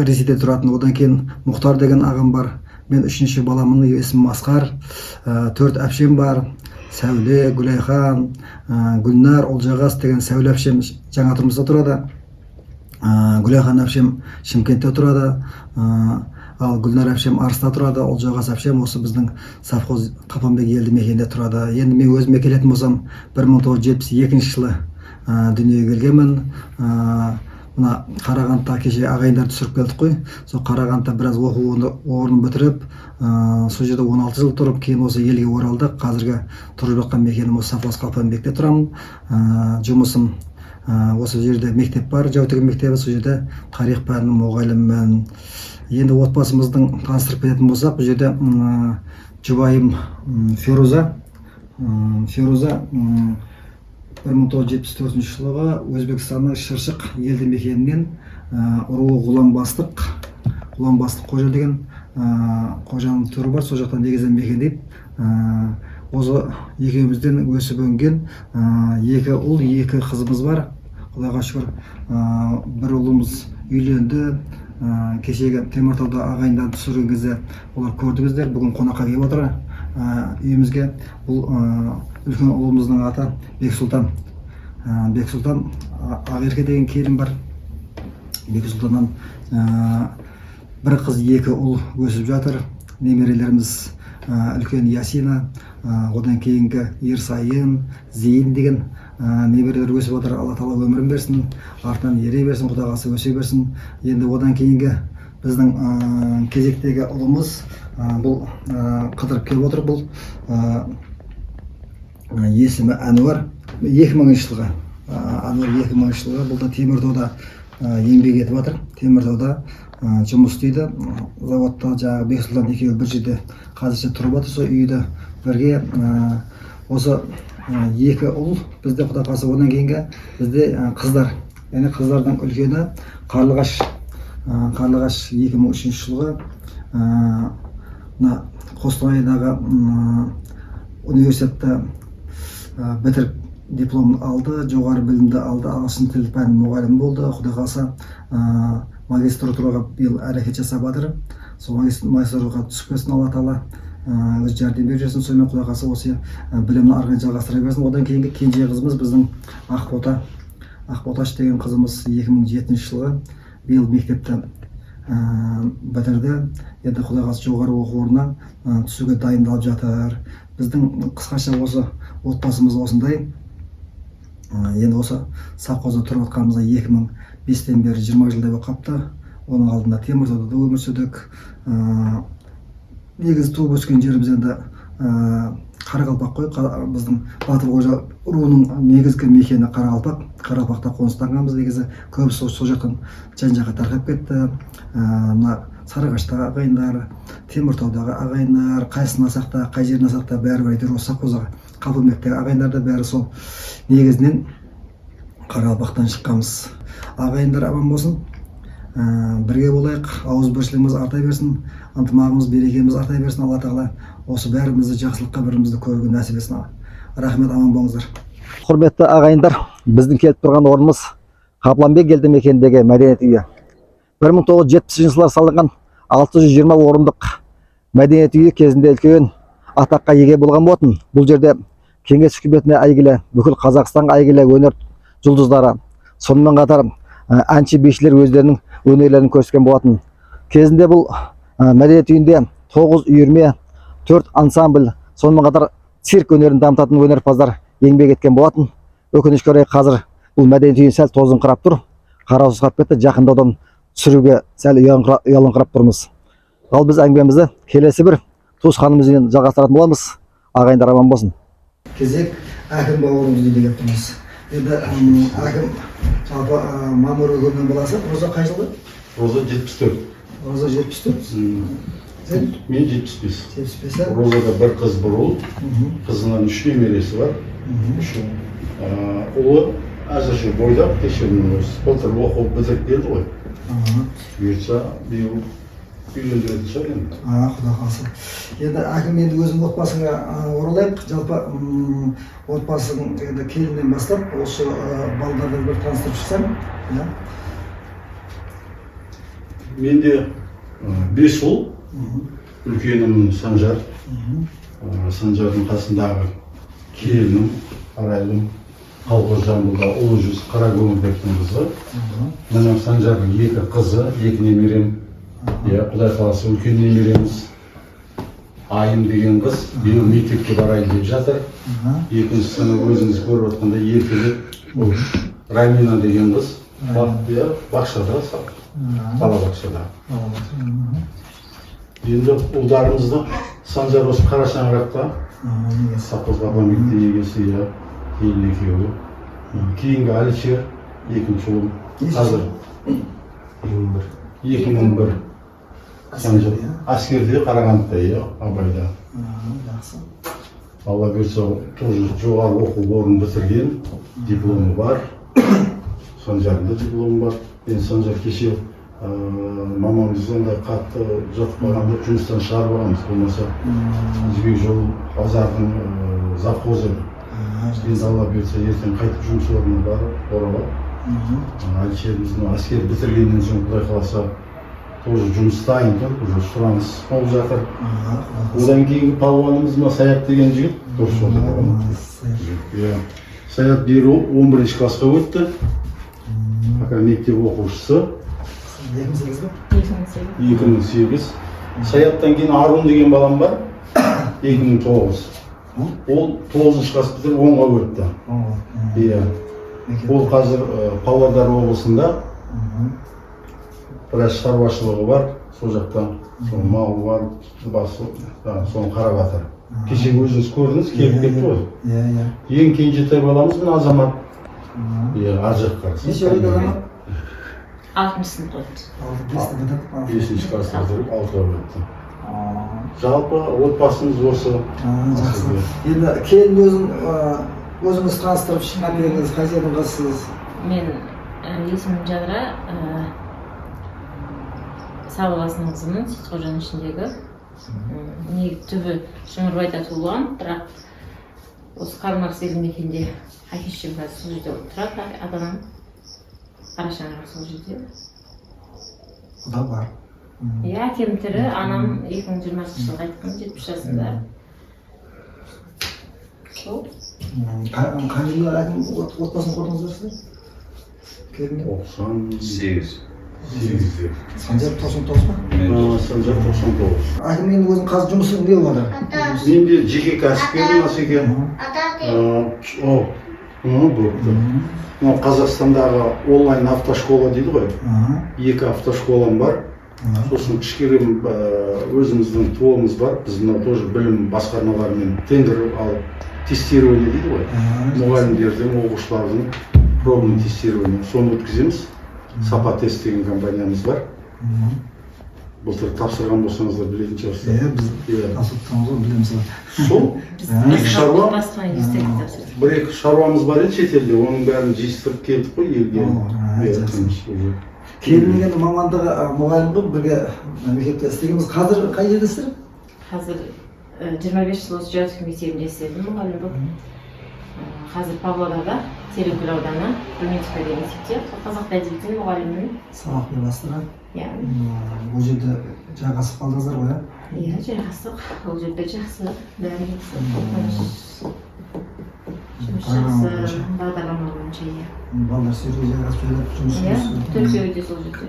Ресейде тұратын. Одан кейін Мұхтар деген ағам бар. Мен үшінші баламның есімі Асқар. 4 әпшем бар. Сәуле, Гүлайхан, Гүлнар, Олжағас деген Сәуле әпшем жаңа тұрмыста тұрады. Гүлайхан әпшем Шымкентте тұрады. Ал Гүлнар әпшем Арыста тұрады. Олжағас әпшем осы біздің совхоз Қапанбек елді мекенде тұрады. Енді мен өзіме келетін болсам 1972 жылы дүниеге келгенмін. Мына Қарағандыда кеше ағайындарды түсіріп келдік қой. Сол Қарағандыда біраз оқу орнын бітіріп, сол жерде 16 жыл тұрып, кейін осы елге оралдық. Қазіргі тұрып жатқан мекенім осы совхоз Қалпанбекте тұрамын. Жұмысым осы жерде мектеп бар, Жәутіген мектебі, сол жерде тарих пәнінің мұғалімімін. Енді отбасымыздың таныстырып кететін болсақ, бұл жерде жұбайым Феруза 1974 жылғы Өзбекстанның Шыршық елді мекенінен ұруы Ғұланбастық қожа деген қожаның түрі бар, сол жақтан негізінен мекендейді. Осы екеумізден өсіп өнген 2 ұл, 2 қызымыз бар. Құдайға шүкір, бір ұлымыз үйленді. Кешегі Теміртауда ағайындарды түсірген кезде олар көрдіңіздер. Бүгін қонаққа келіп отыр үйімізге. Бұл үлкен ұлымыздың аты Бексұлтан. Бексұлтан Ақерке деген келін бар. Бексұлтаннан бір қыз, 2 ұл өсіп жатыр. Немерелеріміз үлкен Ясина, одан кейінгі Ерсайын, Зейін деген неберелер өсіп отыр, Алла тағала өмірін берсін, артынан ере берсін, Құдай қаласа өсе берсін. Енді одан кейінгі біздің кезектегі ұлымыз бұл қыдырып келіп отыр. Бұл есімі Әнуар, 2000 жылғы. Әнуар 2000 жылғы. Бұл да Теміртауда еңбек етіп жатыр. Теміртауда жұмыс істейді. Заводта жаңағы Бексұлтан екеуі бір жерде қазірше тұрып жатыр. Сол үйді бірге осы екі ұл бізде, Құдай қаласа. Одан кейінгі бізде қыздар, яғни қыздардың үлкені Қарлығаш 2003 жылғы Қостанайдағы университетті бітіріп диплом алды, жоғары білімді алды, ағылшын тілі пәнінің мұғалімі болды. Құдай қаласа магистратураға биыл әрекет жасап жатыр. Сол магистратураға түсіп кетсін, Алла тағала өз жәрдем беріп жүрсін. Сонымен Құдай қаласа осы білімін ары қарай жалғастыра берсін. Одан кейінгі кенже қызымыз біздің Ақботаш деген қызымыз 2007 жылғы биыл мектепті бітірді. Енді Құдай қаласа жоғары оқу орнына түсуге дайындалып жатыр. Біздің қысқаша осы отбасымыз осындай. Енді осы совхозда тұрып жатқанымызда 2005-тен бері 20 жылдай болып қапты. Оның алдында Теміртауда өмір сүрдік. Негізі туып өскен жеріміз енді Қарақалпақ қой. Біздің Батырқожа руының негізгі мекені Қарақалпақ. Қарақалпақта қоныстанғанбыз. Негізі көбісі сол жақтан жан-жаққа тарқап кетті. Мына Сарыағаштағы ағайындар, Теміртаудағы ағайындар, қайсысын алсақ та, қай жерін алсақ та бәрі әйтеуір осы совхозға Қапылбектегі ағайындар да бәрі сол негізінен Қарақалпақтан шыққанбыз. Ағайындар аман болсын, бірге болайық, ауызбіршілігіміз арта берсін, ынтымағымыз, берекеміз арта берсін. Алла тағала осы бәрімізді жақсылыққа бірімізді көруге нәсіп етсін. Рахмет, аман болыңыздар. Құрметті ағайындар, біздің келіп тұрған орнымыз Қапылбек елді мекеніндегі мәдениет үйі. 1970 жылы салынған 620 орындық мәдениет үйі кезінде үлкен атаққа еге болған болатын. Бұл жерде кеңес үкіметіне әйгілі, бүкіл Қазақстанға әйгілі өнер жұлдыздары, сонымен қатар әнші бишілер өздерінің өнерлерін көрсеткен болатын. Кезінде бұл мәдениет үйінде 9 үйірме, 4 ансамбль, сонымен қатар цирк өнерін дамытатын өнерпаздар еңбек еткен болатын. Өкінішке орай қазір бұл мәдениет үйін сәл тозыңқырап тұр. Қараусыз қалып кетті. Жақындаудан түсіруге сәл ұялыңқырап тұрмыз. Ал біз әңгімемізді келесі бір туысқанымызбен жалғастыратын боламыз. Ағайындар аман болсын. Кезек әкім бауырымыз үйде келіп тұрмыз. Енді әкім жалпы Мамыр өгімнің баласы. Роза қай жылғы? Роза 74. Роза 74. Мен 75. 75. Розада бір қыз, бір ұл. Қызынан 3 немересі бар. Ұлы әзірше бойдақ, кешірім былтыр оқып бітіріп келді ғой. Бұйыртса биыл үйлендіретін шығар енді. Құдай қаласа. Енді әкім, енді өзің отбасыңа оралайық. Жалпы отбасың келіннен бастап осы балаларды бір таныстырып шықсаң. Менде 5 ұл. Үлкенім Санжар. Санжардың қасындағы келінім, Арайлым, Қалғожамбылда ұлы жүз Қаракөңілбектің қызы. Менің Санжардың 2 қызы, 2 немерем. Құдай қаласа үлкен немереміз Айым деген қыз биыл мектепке барайын деп жатыр. Екіншісі өзіңіз көріп отқанда еркелеп Рамина деген қыз бақшада, балабақшада. Енді ұлдарымызды Санжар осы Қарашаңырақта совхоз Қапылбекте егесі, келін екеуі. Кейінгі Әлішер, екінші ұл. Қазір 2001 әскерде Қарағандыда, Абайда. Алла берсе, жоғары оқу орнын бітірген, дипломы бар. Санжардың дипломы бар. Мен Санжар кеше мамамыз ондай қатты жатып қалғанда жұмыстан шығарып аламыз. Болмаса Жібек жолы базардың завхозы. Енді Алла берсе, ертең қайтып жұмыс орнына барып, оралып. Әлішеріміздің әскер бітіргеннен соң Құдай қаласа тоже жұмыстайын тұр, уже сұраныс болып жатыр. Одан кейінгі палуанымыз Саят деген жігіт, дұрыс отыр. Саят бері 11 классқа өтті. Мектеп оқушысы. 2008. Саяттан кейін Арун деген балам бар. 2009. Ол 9-шы класс бітіріп 10-ға өтті. Иә. Ол қазір Павлодар облысында біраз шаруашылығы бар, сол жақтан мал бар, соны қарап жатыр. Кеше өзіңіз көрдіңіз, келіп кетті ғой. Ең кенжетай баламыз мен Азамат. Иә, ар жаққа. Неше айлық Азамат? 6-шы сынып өтті. 5-ші класс бітіріп 6-ға өтті. Жалпы отбасымыз осы. Енді келін өзіңіз таныстырып шынап едіңіз, қайсердің қызысыз? Мен есімім Жадыра, Сау қаласының қызымын, Сейітқожаның ішіндегі. Түбі Шыңырбайда туылған, бірақ осы Қармақсы елді мекенде әке-шешем қазір сол жерде тұрады, ата-анам Қарашаңырақ сол жерде. Құда бар. Иә, әкем тірі, анам 2020 жылға айтқан, 70 жасында. Сол. Қай жылы отбасын құрдыңыздар сіздер? Келінде? 98. Санжар 99 ма? Санжар 99. Әкем енді өзінің қазір жұмысы не болады? Мен де жеке кәсіпкерім осы екен. Қазақстандағы онлайн автошкола дейді ғой. 2 автошколам бар. Сосын кішкерім өзіміздің туымыз бар. Біз мына тоже білім басқармаларымен тендер алып тестирование дейді ғой. Мұғалімдердің, оқушылардың пробный тестирование. Соны өткіземіз. Сапа тест деген компаниямыз бар. Былтыр тапсырған болсаңыздар білетін шығарсыздар. Біз тапсырдық ғой, білеміз ғой. Сол. Бір-екі шаруамыз бар еді шетелде. Оның бәрін жиыстырып келдік қой елге. Келінген мамандығы мұғалім болып бірге мектепте істегенбіз. Қазір қай жерде істер? Қазір 25 жыл осы Жаутов мектебінде істедім мұғалім болып. Қазір Павлодарда, Тереңкөл ауданы, Руминская деген мектепте қазақ әдебиетінің мұғалімімін. Сабақ беріп Иә. Ол жерде жайғасып қалдыңыздар ғой, Иә, жайғастық. Ол жерде жақсы, бәрі жақсы. Жұмыс жақсы, бағдарлама бойынша, иә. Балдар сөзге жайғасып жайлап жұмыс Иә, төртеуі де сол жерде.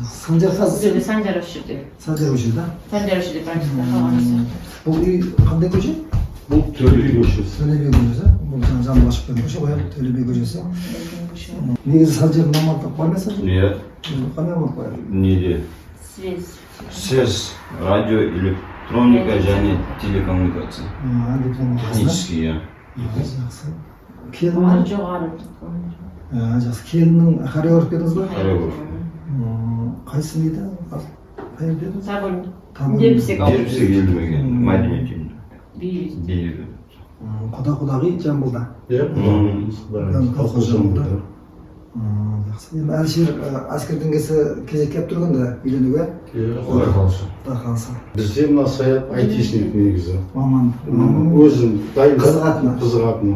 Санжар қазір? Санжар осы жерде. Санжар осы жерде? Санжар осы жерде практика қалған сияқты. Бұл үй қандай көше? Бұл Төлебей көшесі. Төлебей көшесі. Бұл жанып ашып берген көше ғой, Төлебей көшесі. Негізі Санжардың мамандығы бар ма Санжар? Иә. Қандай мамандық бар? Неде? Связь, радио, электроника және телекоммуникация. Технический, иә. Келіннің жоғары. Жақсы. Келіннің хореограф дедіңіз ба? Хореограф. Қайсы дейді? Қай деді? Табын. Дербісек елді мекен, мәдениет үйінде. Бейді. Құда-құдағи Жамбылда. Иә. Колхоз Жамбылда. Жақсы. Енді Әлішер әскерден кезек келіп тұрғанда үйленуге? Құдай қалса. Құдай қалса. Бізде мына Саят айтишник негізі. Маман. Өзім дайындап. Қызығатыны. Қызығатыны.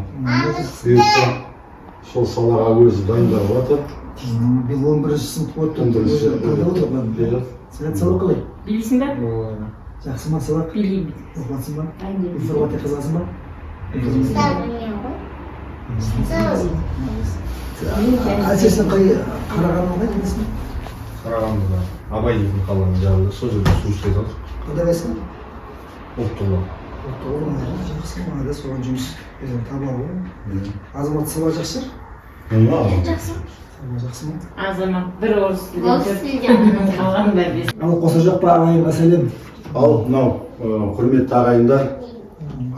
Бұйыртса сол салаға өзі дайындап жатыр. Биыл 11-ші сынып өтті. Сәлет сабақ қалай? Білесің бе? Жақсы ма сабақ? Білеймін. Оқыватсың ба? Информатика қызасың ба? Әсерсен Қарағандыға қай келесің? Қарағандыда Абай дейтін қаланың жанында сол жерде жұмыс істеп жатыр. Қайда қайсың? Ұлттығы. Жақсы, мағада соған жұмыс табар ғой. Азамат сабақ жақсы? Жақсы. Жақсы ма? Азамат бір орыс тілден қалған бәрі. Ал қоса жоқ па ағайынға сәлем? Ал мынау құрметті ағайындар,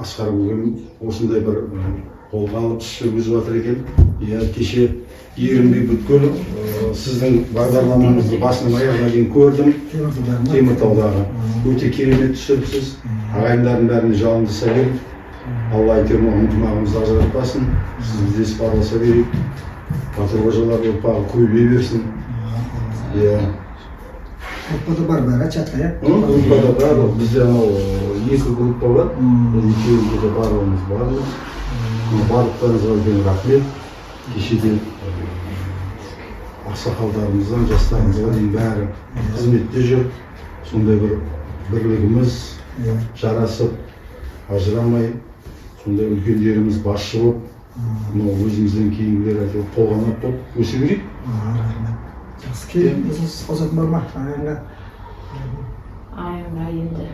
Асқар бүгін осындай бір қолға алып іс жүргізіп жатыр екен. Иә, кеше Ерінбей бүткіл сіздің бағдарламаңызды басынан аяғына дейін көрдім. Теміртаудағы. Өте керемет түсіріпсіз. Ағайындардың бәріне жалынды сәлем. Алла әйтеуір ынтымағымызды ажыратпасын. Сіз іздесіп араласа берейік. Батыр қожалар ұрпағы көбейе берсін. Иә. Группада бар бәрі, чатқа, иә? Группада бар, бізде анау 2 группа бар. Екеуінде де барлығымыз бармыз. Барлықтарыңызға үлкен рахмет. Кешеден ақсақалдарымыздан жастарымызға дейін бәрі қызметте жүр. Сондай бір бірлігіміз жарасып, ажырамай, сондай үлкендеріміз басшы болып, өзімізден кейінгілер әйтеуір қолғанат болып өсе берейік. Жақсы, кейін өзіңіз қосатын бар ма ағайынға? Ағайынға енді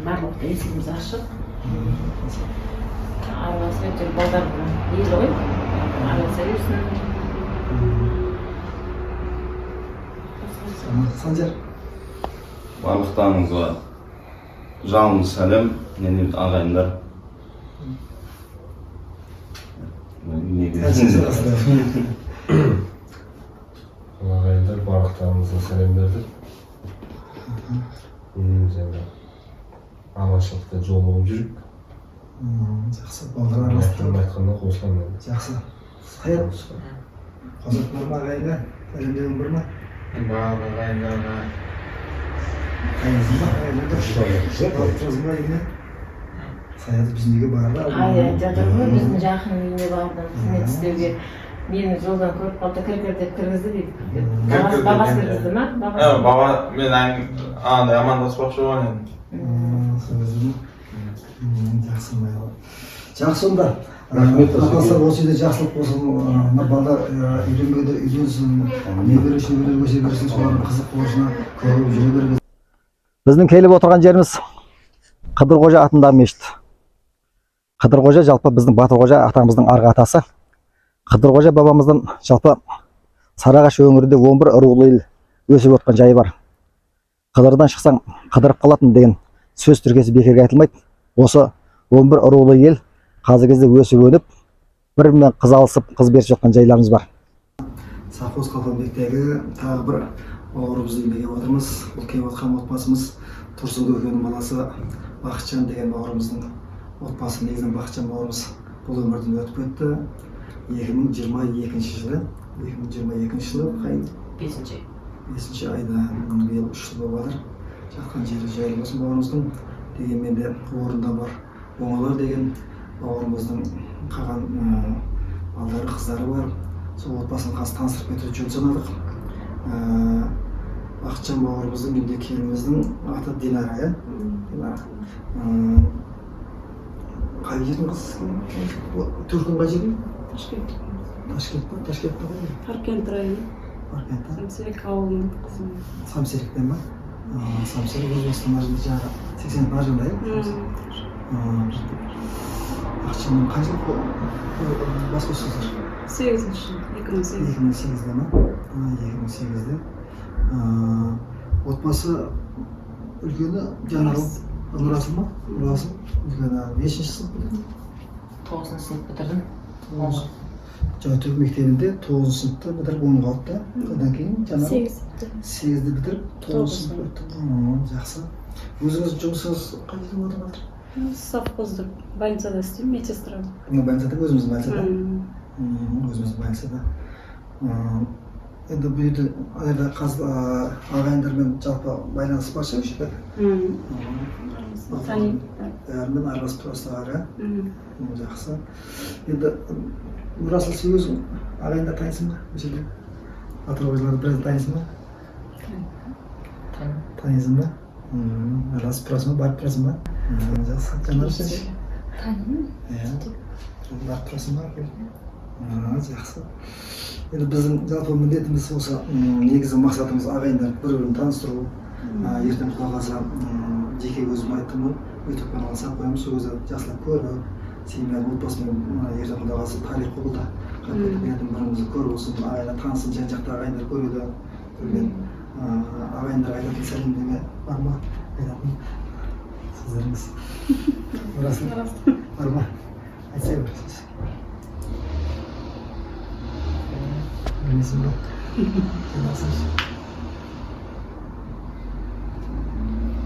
барлықта есігіміз ашық. Араласа өте балдар ел ғой. Араласа берсін. Санжар. Барлықтарыңызға жалынды сәлем, менің ағайындар. Ағайындар барлықтарыңызға сәлем бердік. Жаңа аманшылықта жол болып жүрік. Жақсы, балдар араластырып айтқанда қосыламын. Жақсы. Хаят. Қазақ бар ма ағайынға? Әлемдегі бар ма? Бар ағайындарға. Қайызым ба? Ағайындар. Саят біздің үйге барды. Жатыр ғой, біздің жақын үйіне барды. Қызмет істеуге. Мені жолдан көріп қалды, кір деп кіргізді дейді. Бабасы кіргізді ма? Баба, мен амандаспақшы болған едім. Жақсы майалы. Жақсы онда. Атасы осы үйде жақсылық болсын, балдар үйленбейді, үйленсін, небері өсе берсін, солардың қызық болышына көріп жүре берген. Біздің келіп отырған жеріміз Қыдырқожа атындағы мешіт. Қыдырқожа жалпы біздің Батырқожа атамыздың арғы атасы. Қыдырқожа бабамыздың жалпы Сарыағаш өңірінде 11 рулы ел өсіп отқан жайы бар. Қыдырдан шықсаң қыдырып қалатын деген сөз тіркесі бекерге айтылмайды. Осы 11 рулы ел қазіргі кезде өсіп өніп, бір-бірімен қыз алысып, қыз берісіп жатқан жайларымыз бар. Совхоз Қалқамбектегі тағы бір бауырымызды еңбек отырмыз. Бұл келіп отқан отбасымыз Тұрсын Көкенің баласы Бақытжан деген бауырымыздың отбасы. Негізінен Бақытжан бауырымыз бұл өмірден өтіп кетті. 2022 жылы 5 айда биыл 3 жыл болып жатыр. Жатқан жері жайлы болсын бауырымыздың. Дегенмен де орында бар оңалар деген бауырымыздың қалған балдары, қыздары бар. Сол отбасын қазір таныстырып кетуді жөн санадық. Бақытжан бауырымыздың үйінде келініміздің аты Динара, иә? Қай жердің қызы? Түркін қай жердің? Ташкент. Ташкент па? Ташкент па? Паркент районы. Паркент, а? Самсерек ауылының қызы. Самсеректен ба? Самсерек Өзбекстан арасында жағы 80 арасында, иә? Бақытжанның қай жылы бас қосыңыздар? 8-ші жыл, 2008-де ма? 2008-де. Отбасы үлкені жаңағы Нұрасыл ма? Нұрасыл. Үлкені нешінші сынып бітірдің? 9-шы сынып бітірдім. Жаутөбе мектебінде 9-шы сыныпта бітіріп 10-ға алды. Одан кейін жаңағы 8-де бітіріп 9-шы сынып өтті. Жақсы. Өзіңіз жұмысыңыз қай жерде болып жатыр? Совхозда, больницада істеймін, медсестра. Больницада өзіміздің больницада? Өзіміздің больницада. Енді бұл жерде ағайындармен жалпы байланыс бар ше, өшіп бәрімен араласып тұрасыздар, иә? Жақсы. Енді Нұрасыл сен өзің ағайындар танисың ба? Өшеде Батырқожаларды біраз танисың ба? Танисың ба? Араласып тұрасың ба? Барып тұрасың ба? Жақсы. Жанар сен? Танимын. Барып тұрасың ба? Жақсы. Енді біздің жалпы міндетіміз осы негізгі мақсатымыз ағайындар бір-бірін таныстыру. Ертең Құдай қаласа жеке өзім айттым ғой, YouTube каналын салып қоямыз, сол кезде жақсылап көріп, семьяны отбасымен ертең Құдай қаласа тарих қылуда бірімізді көріп olsun, ағайындар танысын, жан-жақта ағайындар көреді. Ағайындарға айтатын сәлемдеме бар ма? Айтатын сіздеріңіз. Бар ма? Айтса көрсіз. Білмейсің ба?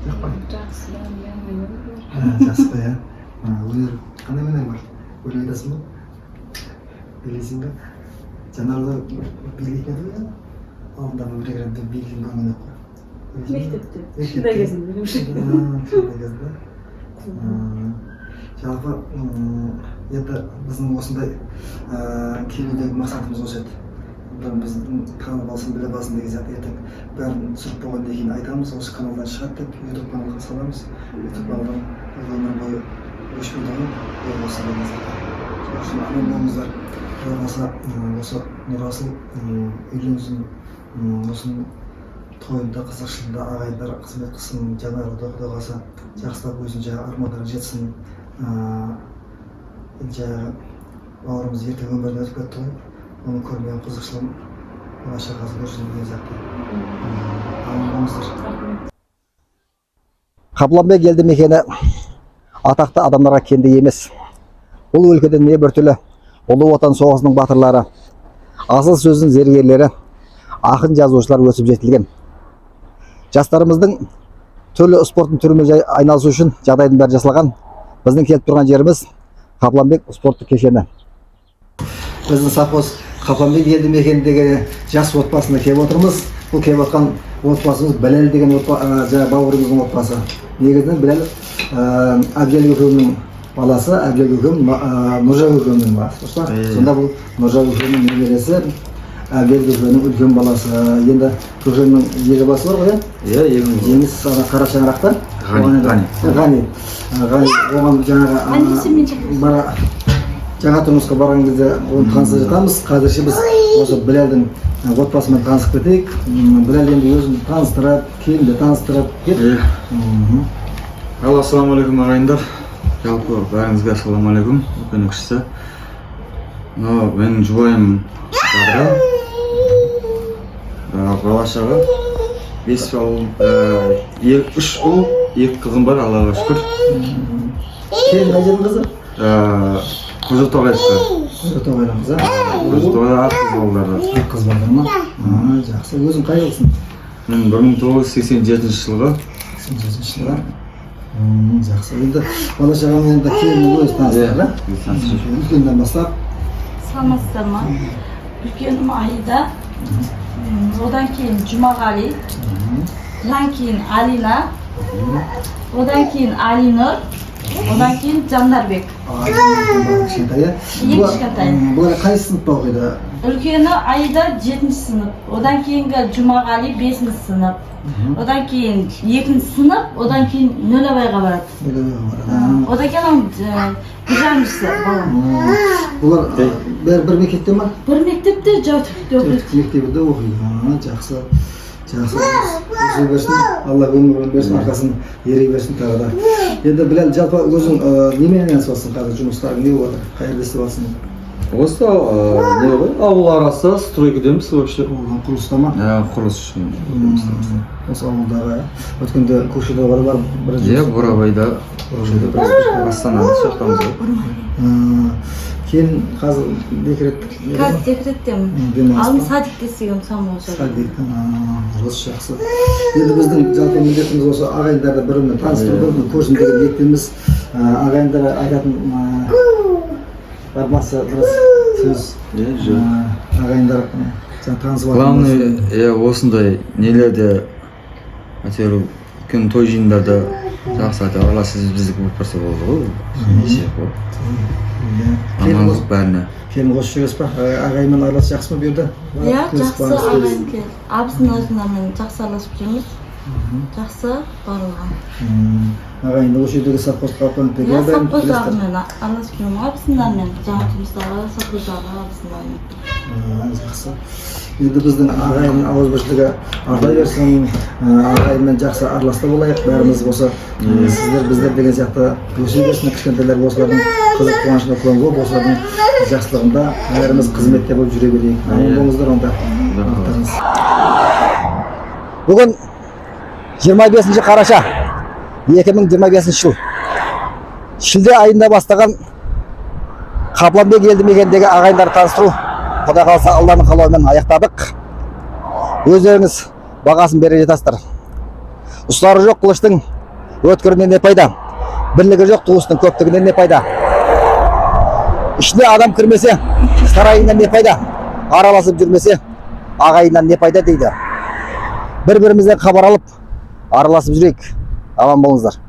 Жоқ па? Жақсы, жақсы па, иә? Өнер, қандай өнер бар? Өлең айтасың ба? Білесің ба? Жанарда билейтін еді ғой? Алдындағы өлеңдерді билейтін көрген еді ғой? Мектепте, кішкентай кезінде білуші. Кішкентай кезінде. Жалпы, енді біздің осындай келудегі мақсатымыз осы еді. Біздің танып алсын, біліп алсын деген сияқты ертең бәрін түсіріп болғаннан кейін айтамыз, осы каналдан шығады деп YouTube каналға саламыз. YouTube каналдан өмір бойы өшпейді осы деген сияқты. Сосын аман болыңыздар. Құдай қаласа осы Нұрасыл үйленсін, осының тойында, қызықшылығында ағайындар қызмет қылсын, жаңағы Құдай қаласа жақсылап өзінің жаңағы армандары жетсін. жаңағы бауырымыз ертең өмірден өтіп кетті ғой. Оны көрмеген қызықшылығым болашақ қазір көрсін деген сияқты. Аман болыңыздар. Қабыланбек елді мекені атақты адамдарға кенде емес. Бұл өлкеде не біртүрлі ұлы отан соғысының батырлары, асыл сөздің зергерлері, ақын жазушылар өсіп жетілген. Жастарымыздың түрлі спорттың түрімен айналысу үшін жағдайдың бәрі жасалған. Біздің келіп тұрған жеріміз Қабыланбек спорттық кешені. Біздің совхоз Қабыланбек елді мекеніндегі жас отбасына келіп отырмыз. Бұл келіп отқан отбасымыз Біләл деген бауырымыздың отбасы. Негізінен Біләл Әбдел көкемнің баласы, Әбдел көкем Нұржа көкемнің баласы. Сонда бұл Нұржа көкемнің немересі, Әбдел көкемнің үлкен баласы. Енді көкемнің екі баласы бар ғой, иә? Жеңіс қара шаңырақта. Ғани. Оған жаңа тұрмысқа барған кезде оны танысып жатамыз. Қазірше біз осы Біләлдің отбасымен танысып кетейік. Біләл енді өзін таныстырып, келінді таныстырып кетіп. Ассалаумағалейкум ағайындар. Жалпы бәріңізге ассалаумағалейкум. Үлкен кішісі. Менің жұбайым Жадыра. Бала-шаға 5 ұл, 3 ұл, 2 қызым бар, Аллаға шүкір. Келін қай жердің қызы? Көзітоғайсы. Көзітоғайдан қызы? Көзітоғайда ақ қыз балдары. Ақ қыз балдар ма? Жақсы. Өзің қай ұлсың? Мен 1987 жылғы. 87 жылғы? Жақсы. Енді бала-шағамен енді келінді өзі таныстырар, да? Үлкеннен бастап. Саламатсыздар ма? Үлкенім Аида, одан кейін Жұмағали, одан кейін Алина, одан кейін Алинұр, одан кейін Жандарбек. Кішкентай, ең кішкентай. Бұлар қай сыныпта оқиды? Үлкені Аида 7-ші сынып, одан кейінгі Жұмағали 5-ші сынып, одан кейін 2-ші сынып, одан кейін Нөлебайға барады. Одан кейін Гүжамшысы балам. Бұлар бір мектепте ма? Бір мектепте, Жаутөбеде оқиды. Мектебінде оқиды. Жақсы. Жақсы. Өсе берсін, Алла өмірін берсін, арқасын ери берсін тағы да. Енді Біләл, жалпы өзің немен айналысып жатсың қазір, жұмыстарың не болып жатыр? Қай жерде істеп жатсың? Осы не ғой, ауыл арасы стройкідеміз вообще. Құрылыста ма? Құрылыс үшін. Осы ауылдағы, өткенде көкшеде бар бір жұмыс? Иә, Бурабайда. Астанада шақтамыз ғой. Кейін қазір декрет? Қазір декреттемін. Алдын садикте істегем самоуча. Садикте, осы жақсы. Енді біздің жалпы міндетіміз осы ағайындарды бірімен таныстырып, көрсін деген ниеттеміз. Ағайындар айтатын бармасы біраз сөз. Ағайындар танысып жатырмыз. Главный, осындай нелерде, әйтеуір үлкен той жиындарда жақсы айтып араласып біздікі болып барса болды ғой. Амандық бәріне. Келін қосып жүресіз ба? Ағайынмен араласып жақсы ма бұл жерде? Иә, жақсы ағайын кел. Абысын ажынармен жақсы араласып жүрміз. Жақсы барлығы. Ағайынды осы жердегі совхозға қонып берген? Иә, совхоздағымен араласып жүрмін. Абысындармен, жаңа жұмыстағы совхоздағы абысындармен. Жақсы. Енді біздің ағайынның ауызбіршілігі артай берсін, ағайынмен жақсы араласта болайық. Бәріміз осы сіздер, біздер деген сияқты өсе берсін, кішкентайлар осылардың қызық қуанышына куә болып, осылардың жақсылығында бәріміз қызметте болып жүре берейік. Аман болыңыздар онда. Бүгін 25 қараша 2025 жыл. Шілде айында бастаған Қабыланбек елді мекеніндегі ағайындарды таныстыру Құдай қаласа Алланың қалауымен аяқтадық. Өздеріңіз бағасын бере жатасыздар. Ұстары жоқ қылыштың өткірінен не пайда? Бірлігі жоқ туыстың көптігінен не пайда? Ішіне адам кірмесе, сарайынан не пайда? Араласып жүрмесе, ағайыннан не пайда дейді. Бір-бірімізден хабар алып, араласып жүрейік. Аман болыңыздар.